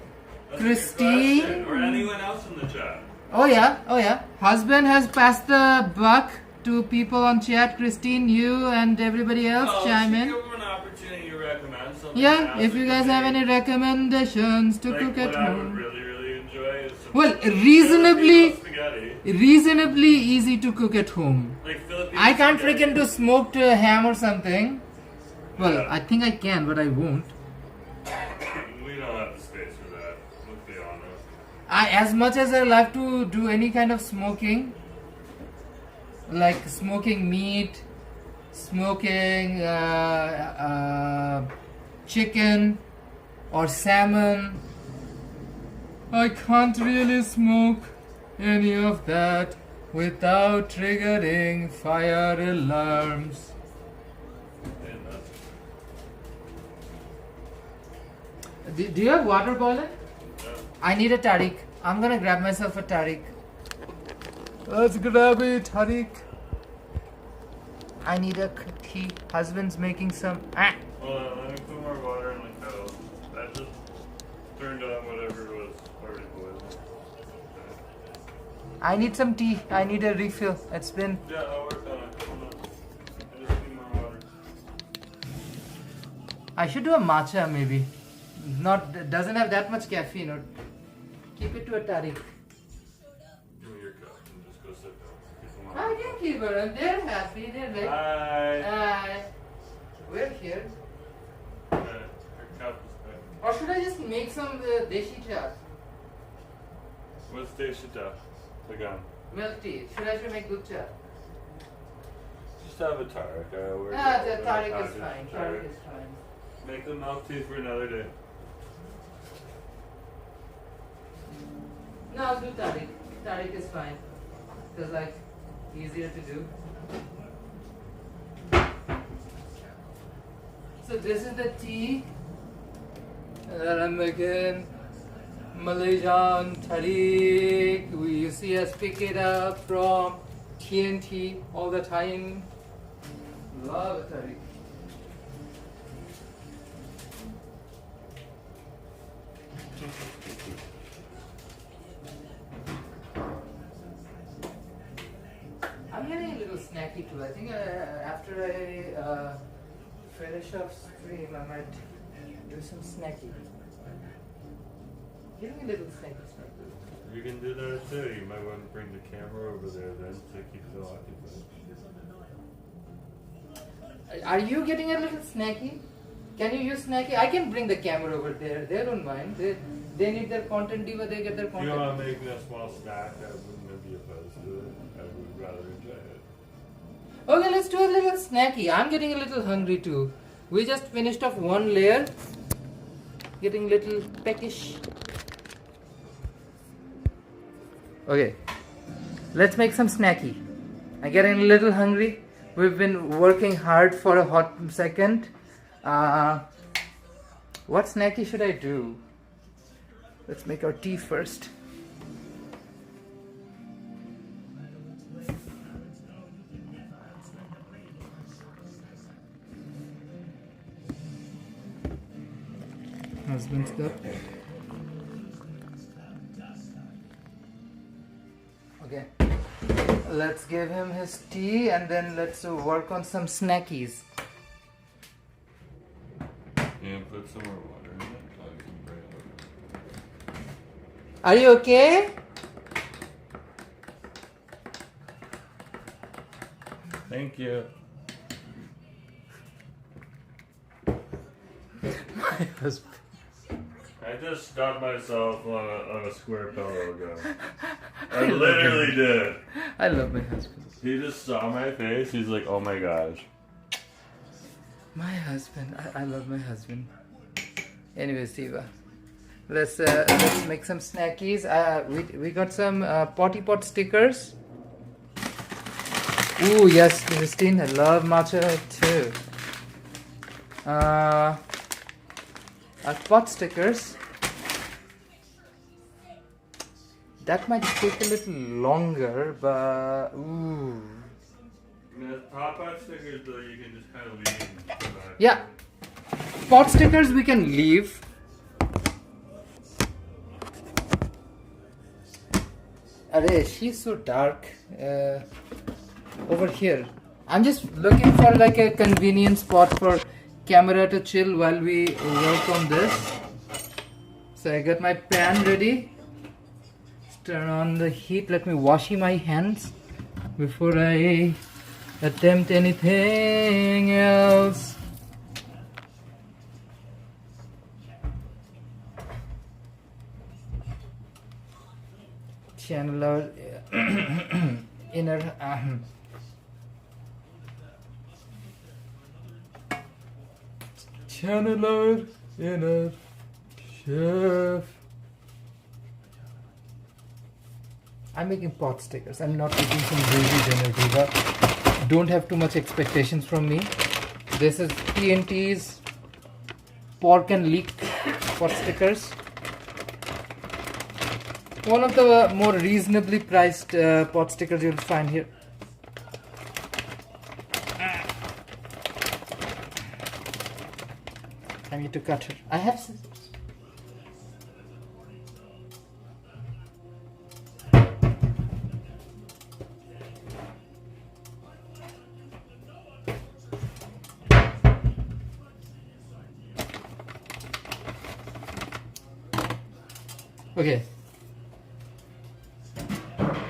That's Christine? a good question. Or anyone else in the chat. Oh yeah. Husband has passed the buck to people on chat. Christine, you and everybody else chime in. Give them an opportunity to recommend something. Yeah, if you guys have any recommendations to cook at what I would home. really enjoy is some reasonably easy to cook at home. like Filipino I can't spaghetti. freaking do smoked ham or something. Well, Yeah. I think I can, but I won't. We don't have the space for that, let's be honest. As much as I love to do any kind of smoking, like smoking meat, smoking chicken or salmon, I can't really smoke any of that without triggering fire alarms. And that's Do you have water boiling? I need a Tariq. I'm gonna grab myself a Tariq. Let's grab it, Tariq. I need a tea. Husband's making some. Hold on, let me put more water in the kettle. That just turned on whatever was already boiling. I need some tea. I need a refill. It's been. Yeah, I'll work on it. Hold on. I just need more water. I should do a matcha maybe. Doesn't have that much caffeine. Or keep it to a Tariq. Give me your cup and just go sit down. Keep them I can keep it. They're happy. They're like. Hi. We're here. make some deshi cha. What's deshita? Again. Milk tea. Should I make good cha? Just have a tarik. The tarik is fine. Tarik is fine. Make the milk tea for another day. No, I'll do tarik. Tarik is fine. Because like easier to do. So this is the tea that I'm making. Malaysian tarik. You see us pick it up from TNT all the time. Love tarik. I'm getting a little snacky too. I think after I finish off stream, I might do some snacky. Getting a little snacky. You can do that too. You might want to bring the camera over there then to keep it occupied. Are you getting a little snacky? Can you use snacky? I can bring the camera over there. They don't mind. They need their content diva. They get their If content. you want to make me a small snack, I wouldn't be opposed to it. I would rather enjoy it. Okay, let's do a little snacky. I'm getting a little hungry too. We just finished off one layer. Getting a little peckish. Okay, let's make some snacky. I'm getting a little hungry. We've been working hard for a hot second. What snacky should I do? Let's make our tea first. Husband's cup. Okay, let's give him his tea and then let's work on some snackies. Yeah, put some more water in it. I can bring it over. Are you okay? Thank you. My husband. I just stopped myself on a square pillow ago. I literally did. I love my husband. He just saw my face. He's like, "Oh my gosh." My husband. I love my husband. Anyways, Diva, let's make some snackies. We got some potty pot stickers. Ooh yes, Christine, I love matcha too. Pot stickers. That might take a little longer, but ooh. The pop-out stickers though, you can just kind of leave. Yeah, pot stickers we can leave. Arey, she's so dark. Over here, I'm just looking for like a convenient spot for camera to chill while we work on this. So I got my pan ready. Let's turn on the heat. Let me wash my hands before I attempt anything else. Channel our inner channel our inner chef. I'm making pot stickers. I'm not making some crazy dinner diva. Don't have too much expectations from me. This is TNT's pork and leek pot stickers. One of the more reasonably priced pot stickers you'll find here. I need to cut her. I have scissors. Okay.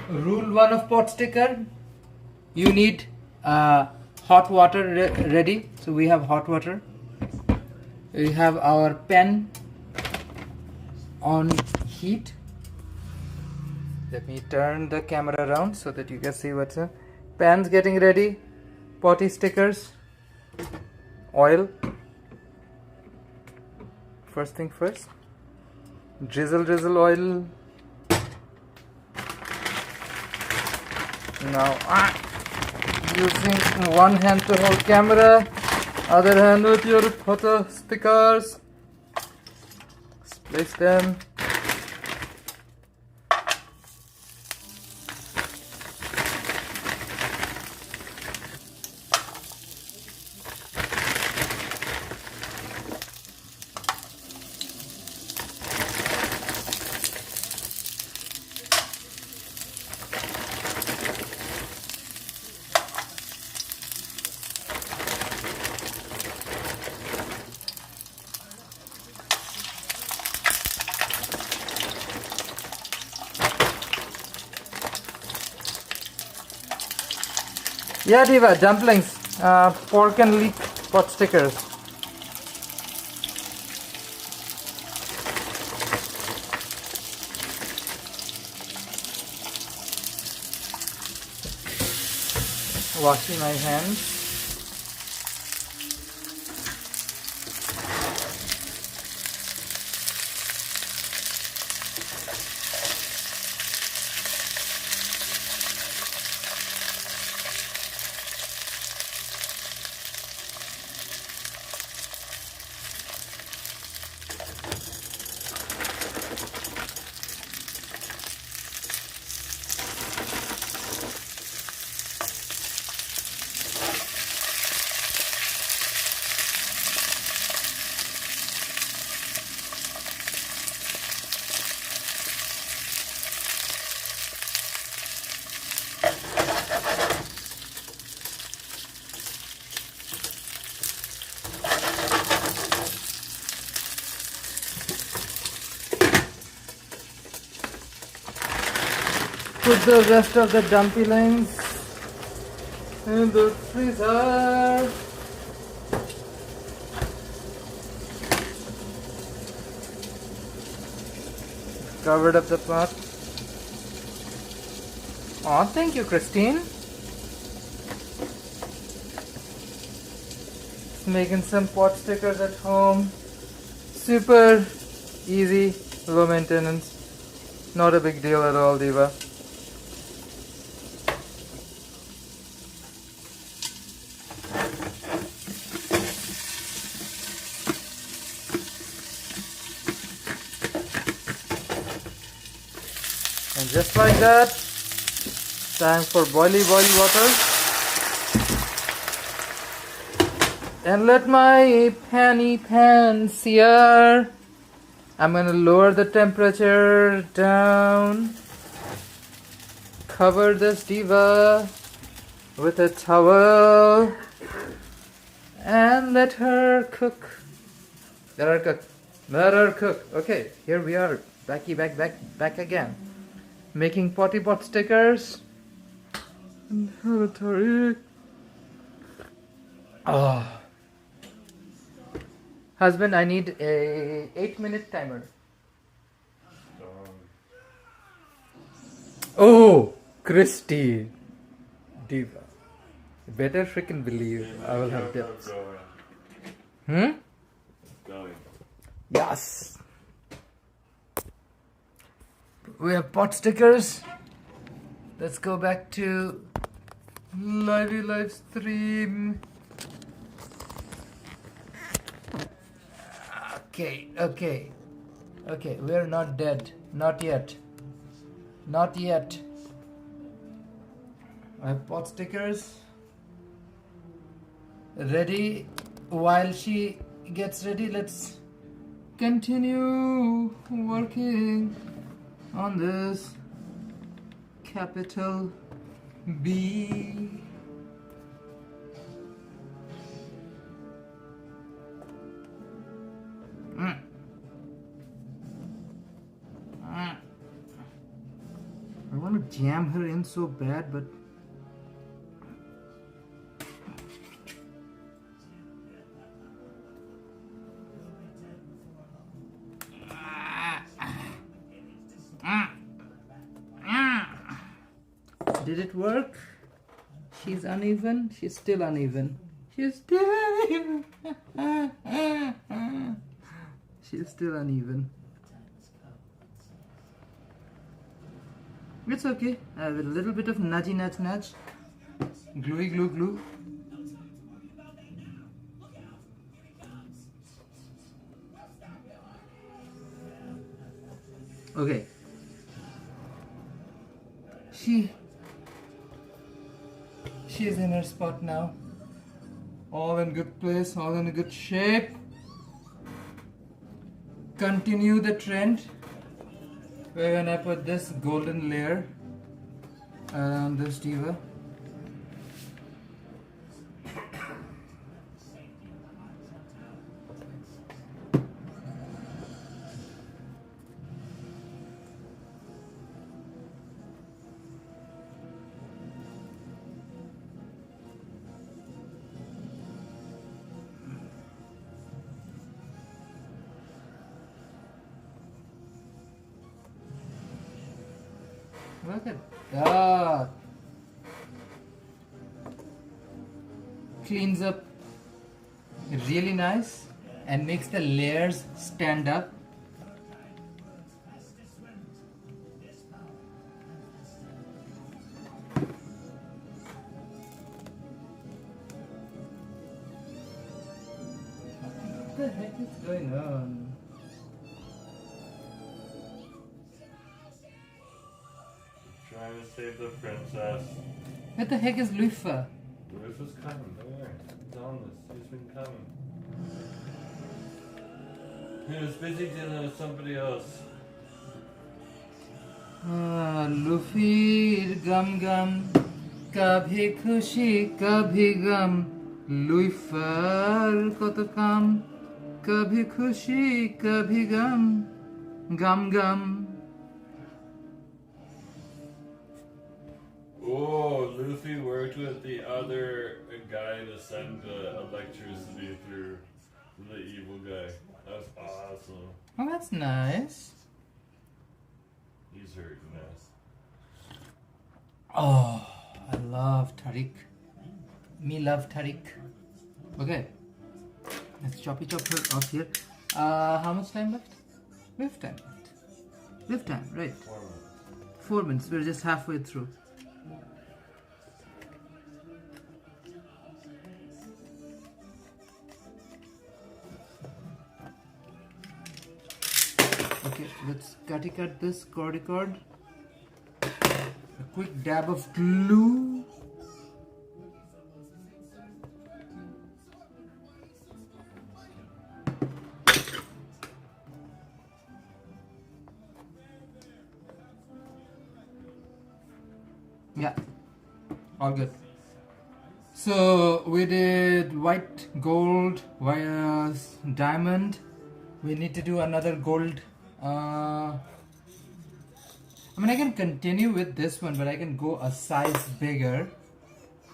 Rule 1 of pot sticker. You need hot water ready. So we have hot water. We have our pen. on heat. Let me turn the camera around so that you can see what's up. Pan's getting ready. Potty stickers. Oil. First thing first. Drizzle oil. Now using one hand to hold camera, other hand with your photo stickers. Place them. Yeah, Diva, dumplings, pork and leek pot stickers. Washing my hands. Put the rest of the dumplings in the freezer. Covered up the pot. Oh, thank you, Christine. Making some pot stickers at home. Super easy, low maintenance. Not a big deal at all, Diva. And just like that, time for boily water. And let my pan sear. I'm gonna lower the temperature down. Cover this Diva with a towel and let her cook. Let her cook. Okay, here we are. Back again. Making potty pot stickers. Oh. Husband, I need a 8-minute timer. Oh, Christy. Diva. You better freaking believe I will have dips. Going. Yes. We have pot stickers. Let's go back to live stream. Okay. We are not dead. Not yet. I have pot stickers ready. While she gets ready, let's continue working on this capital B. I want to jam her in so bad, but Did it work? She's uneven. She's still uneven. She's still uneven. She's still uneven. It's okay. With a little bit of nudgy nudge nudge. Gluey glue glue. Okay. She's in her spot now. All in good place, all in a good shape. Continue the trend. We're gonna put this golden layer around this diva. Look at that. Cleans up really nice and makes the layers stand up. What the heck is going on? Trying to save the princess. What the heck is Lufa? Lufa's coming, don't worry. He's on this. He's been coming. He was busy dealing with somebody else. Luffy gum gum, kabhi khushi kabhi gum. Luifar koto kam, kabhi khushi kabhi gum. Gum gum. Oh, Luffy worked with the other guy to send the electricity through the evil guy. That's awesome. Oh, that's nice. He's hurting us. Oh, I love Tariq. Me love Tariq. Okay. Let's chop her off here. How much time left? We have time left. We have time, right? 4 minutes. 4 minutes. We're just halfway through. Okay, let's cut this cordicord. A quick dab of glue. Yeah, all good. So we did white, gold, diamond. We need to do another gold. I mean, I can continue with this one, but I can go a size bigger.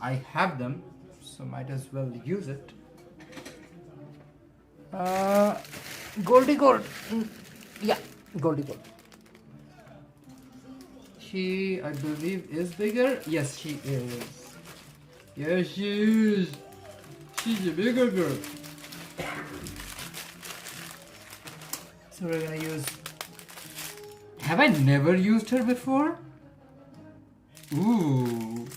I have them, so might as well use it. Goldie gold. Yeah, goldie gold. She, I believe, is bigger. Yes, she is. Yes, she is. She's a bigger girl. So we're gonna use. Have I never used her before? Ooh.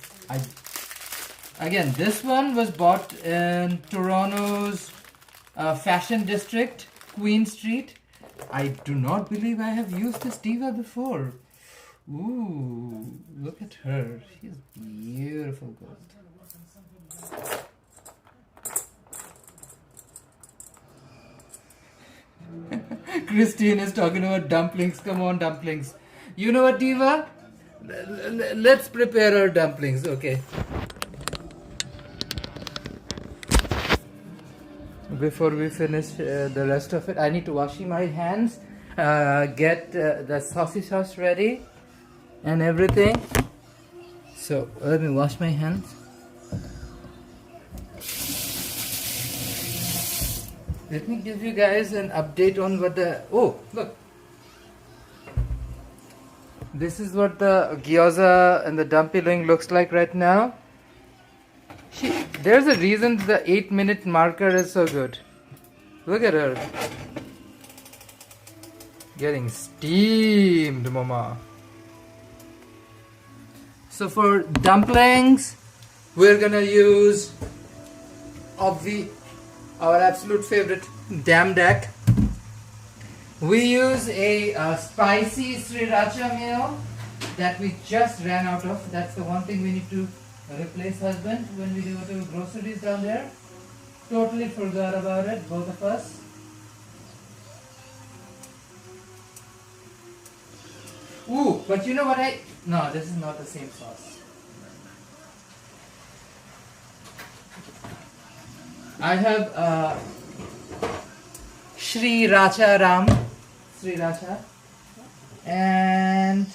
Again, this one was bought in Toronto's fashion district, Queen Street. I do not believe I have used this diva before. Ooh, look at her. She's beautiful gold. Christine is talking about dumplings. Come on, dumplings. You know what, Diva? Let's prepare our dumplings, okay? Before we finish the rest of it, I need to wash my hands, get the saucy sauce ready and everything. So let me wash my hands. Let me give you guys an update on what the... Oh, look. This is what the gyoza and the dumpling looks like right now. There's a reason the 8-minute marker is so good. Look at her. Getting steamed, mama. So for dumplings, we're gonna use our absolute favorite damdak. We use a spicy sriracha meal that we just ran out of. That's the one thing we need to replace, husband, when we go to groceries down there. Totally forgot about it, both of us. Ooh, but you know what no, this is not the same sauce. I have Sriracha, and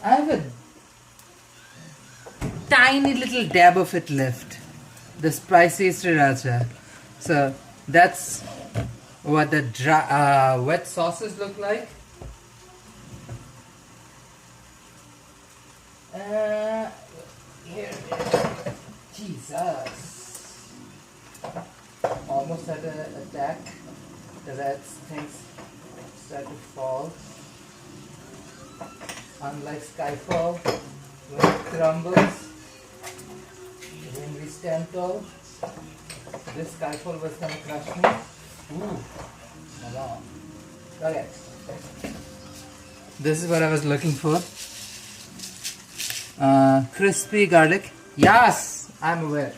I have a tiny little dab of it left, the spicy sriracha. So that's what the wet sauces look like. Here, Jesus, almost had an attack. The red things start to fall. Unlike Skyfall, when it crumbles, when we stand tall, this Skyfall was gonna crush me. Ooh, wow. Okay. This is what I was looking for. Crispy garlic. Yes, I'm aware.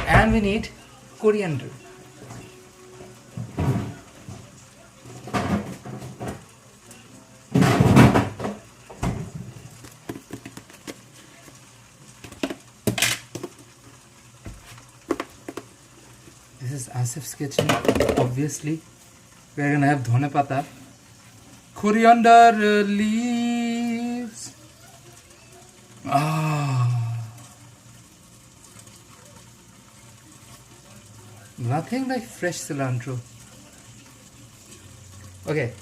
And we need coriander. This is Asif's kitchen. Obviously, we're gonna have dhone pata, coriander leaves. Nothing like fresh cilantro. Okay,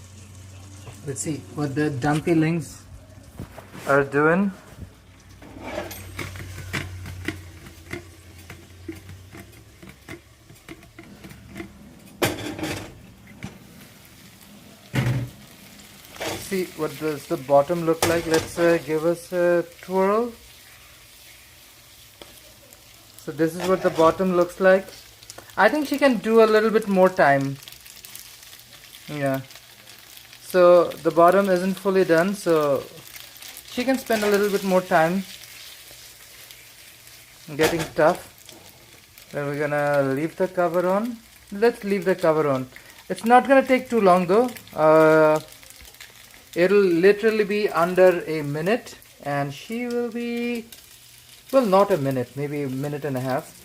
let's see what the dumplings are doing. See what does the bottom look like. Let's give us a twirl. So this is what the bottom looks like. I think she can do a little bit more time. Yeah. So the bottom isn't fully done, so she can spend a little bit more time getting tough. Then we're gonna leave the cover on. Let's leave the cover on. It's not gonna take too long though. It'll literally be under a minute, and she will be, well, not a minute, maybe a minute and a half.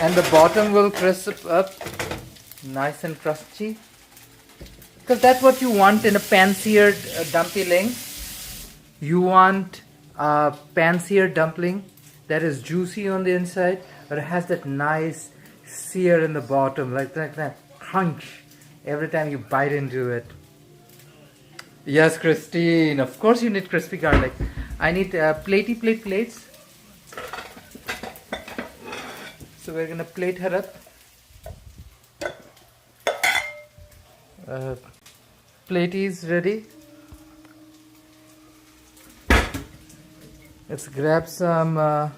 And the bottom will crisp up, nice and crunchy. Because that's what you want in a pan-seared dumpling. You want a pan-seared dumpling that is juicy on the inside, but it has that nice sear in the bottom, like that crunch every time you bite into it. Yes, Christine, of course you need crispy garlic. I need plates. So we're gonna plate her up. Plate is ready. Let's grab some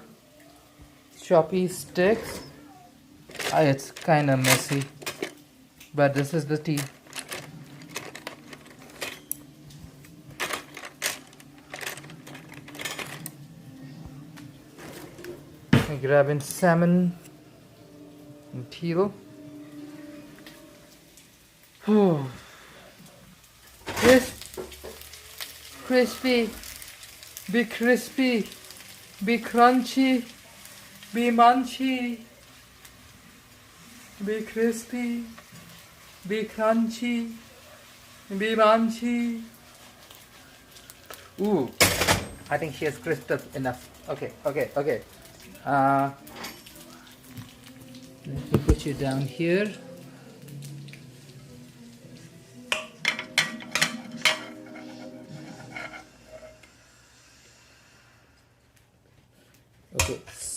choppy sticks. It's kind of messy, but this is the tea. Grabbing salmon and teal. Crispy, be crispy, be crunchy, be munchy, be crispy, be crunchy, be munchy. Ooh, I think she has crisped up enough. Okay. Let me put you down here.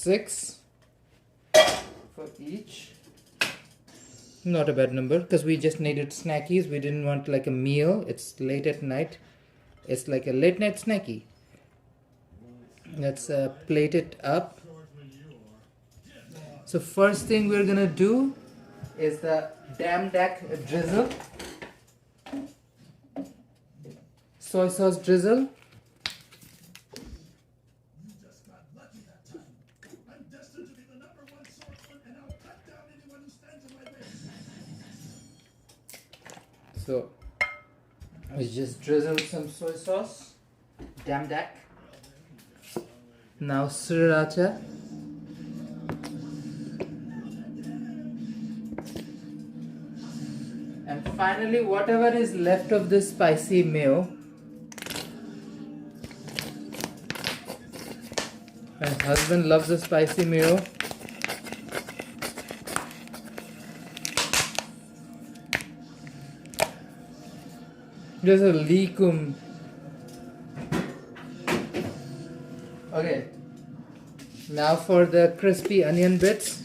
6 for each. Not a bad number because we just needed snackies. We didn't want like a meal. It's late at night. It's like a late night snacky. Let's plate it up. So first thing we're gonna do is the damn duck drizzle. Soy sauce drizzle. So we just drizzle some soy sauce. Damn duck. Now sriracha. And finally, whatever is left of this spicy mayo. My husband loves the spicy mayo. There's a leekum. Okay. Now for the crispy onion bits.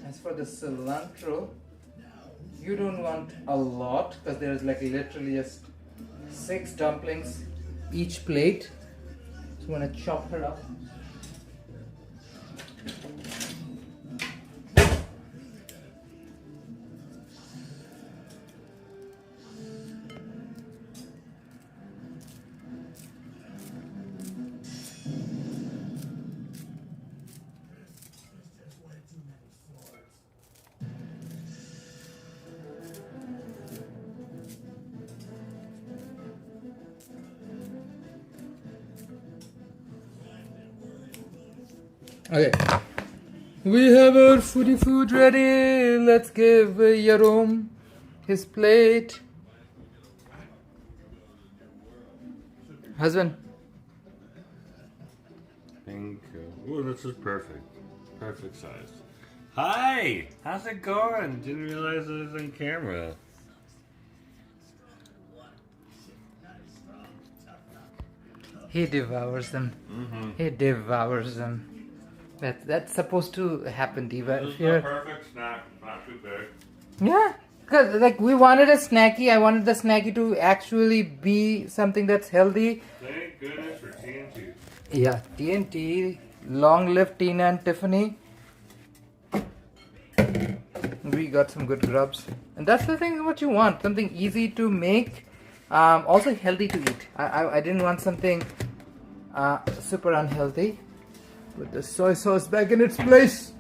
As for the cilantro, you don't want a lot because there's like literally just 6 dumplings each plate. So I'm gonna chop her up. Okay, we have our food ready. Let's give Yarom his plate. Husband. Thank you. Oh, this is perfect. Perfect size. Hi! How's it going? Didn't realize it was on camera. He devours them. He devours them. That's supposed to happen, Diva. This is a perfect snack, not too big. Yeah, because like we wanted a snacky. I wanted the snacky to actually be something that's healthy. Thank goodness for TNT. Yeah, TNT. Long live Tina and Tiffany. We got some good grubs, and that's the thing. What you want, something easy to make, also healthy to eat. I didn't want something super unhealthy. Put the soy sauce back in its place.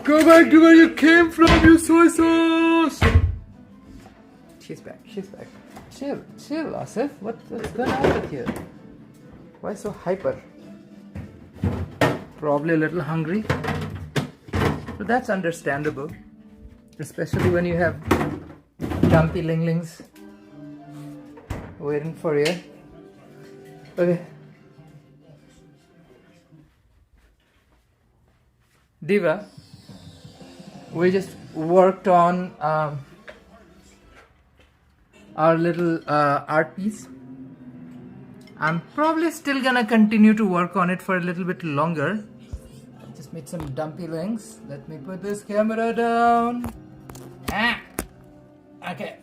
Go back to where you came from, you soy sauce. She's back. She's back. Chill, Asif. What's going on with you? Why so hyper? Probably a little hungry. But that's understandable. Especially when you have dumpy linglings waiting for you. Okay. Diva, we just worked on our little art piece. I'm probably still gonna continue to work on it for a little bit longer. I just made some dumpy links. Let me put this camera down. Okay.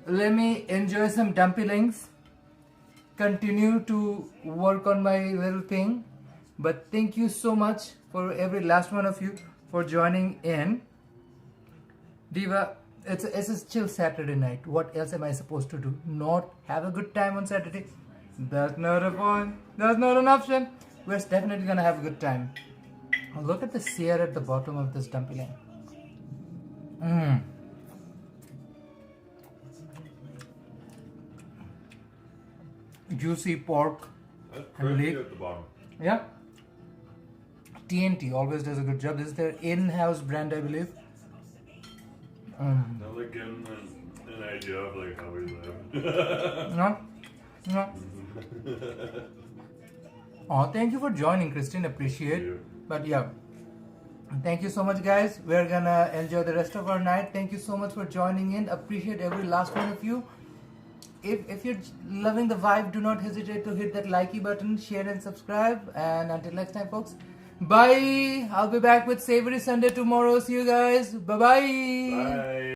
Let me enjoy some dumplings. Continue to work on my little thing. But thank you so much for every last one of you for joining in. Diva, it's a chill Saturday night. What else am I supposed to do? Not have a good time on Saturday? That's not a point. That's not an option. We're definitely gonna have a good time. Oh, look at the sear at the bottom of this dumpling. Juicy pork and leg. At the bottom. Yeah. TNT always does a good job. This is their in-house brand, I believe. Now like give them an idea of like how we live. No, no. Oh, thank you for joining, Christine. Appreciate. But yeah, thank you so much, guys. We're gonna enjoy the rest of our night. Thank you so much for joining in. Appreciate every last one of you. If you're loving the vibe, do not hesitate to hit that likey button, share and subscribe. And until next time, folks, bye. I'll be back with Savory Sunday tomorrow. See you guys. Bye-bye. Bye.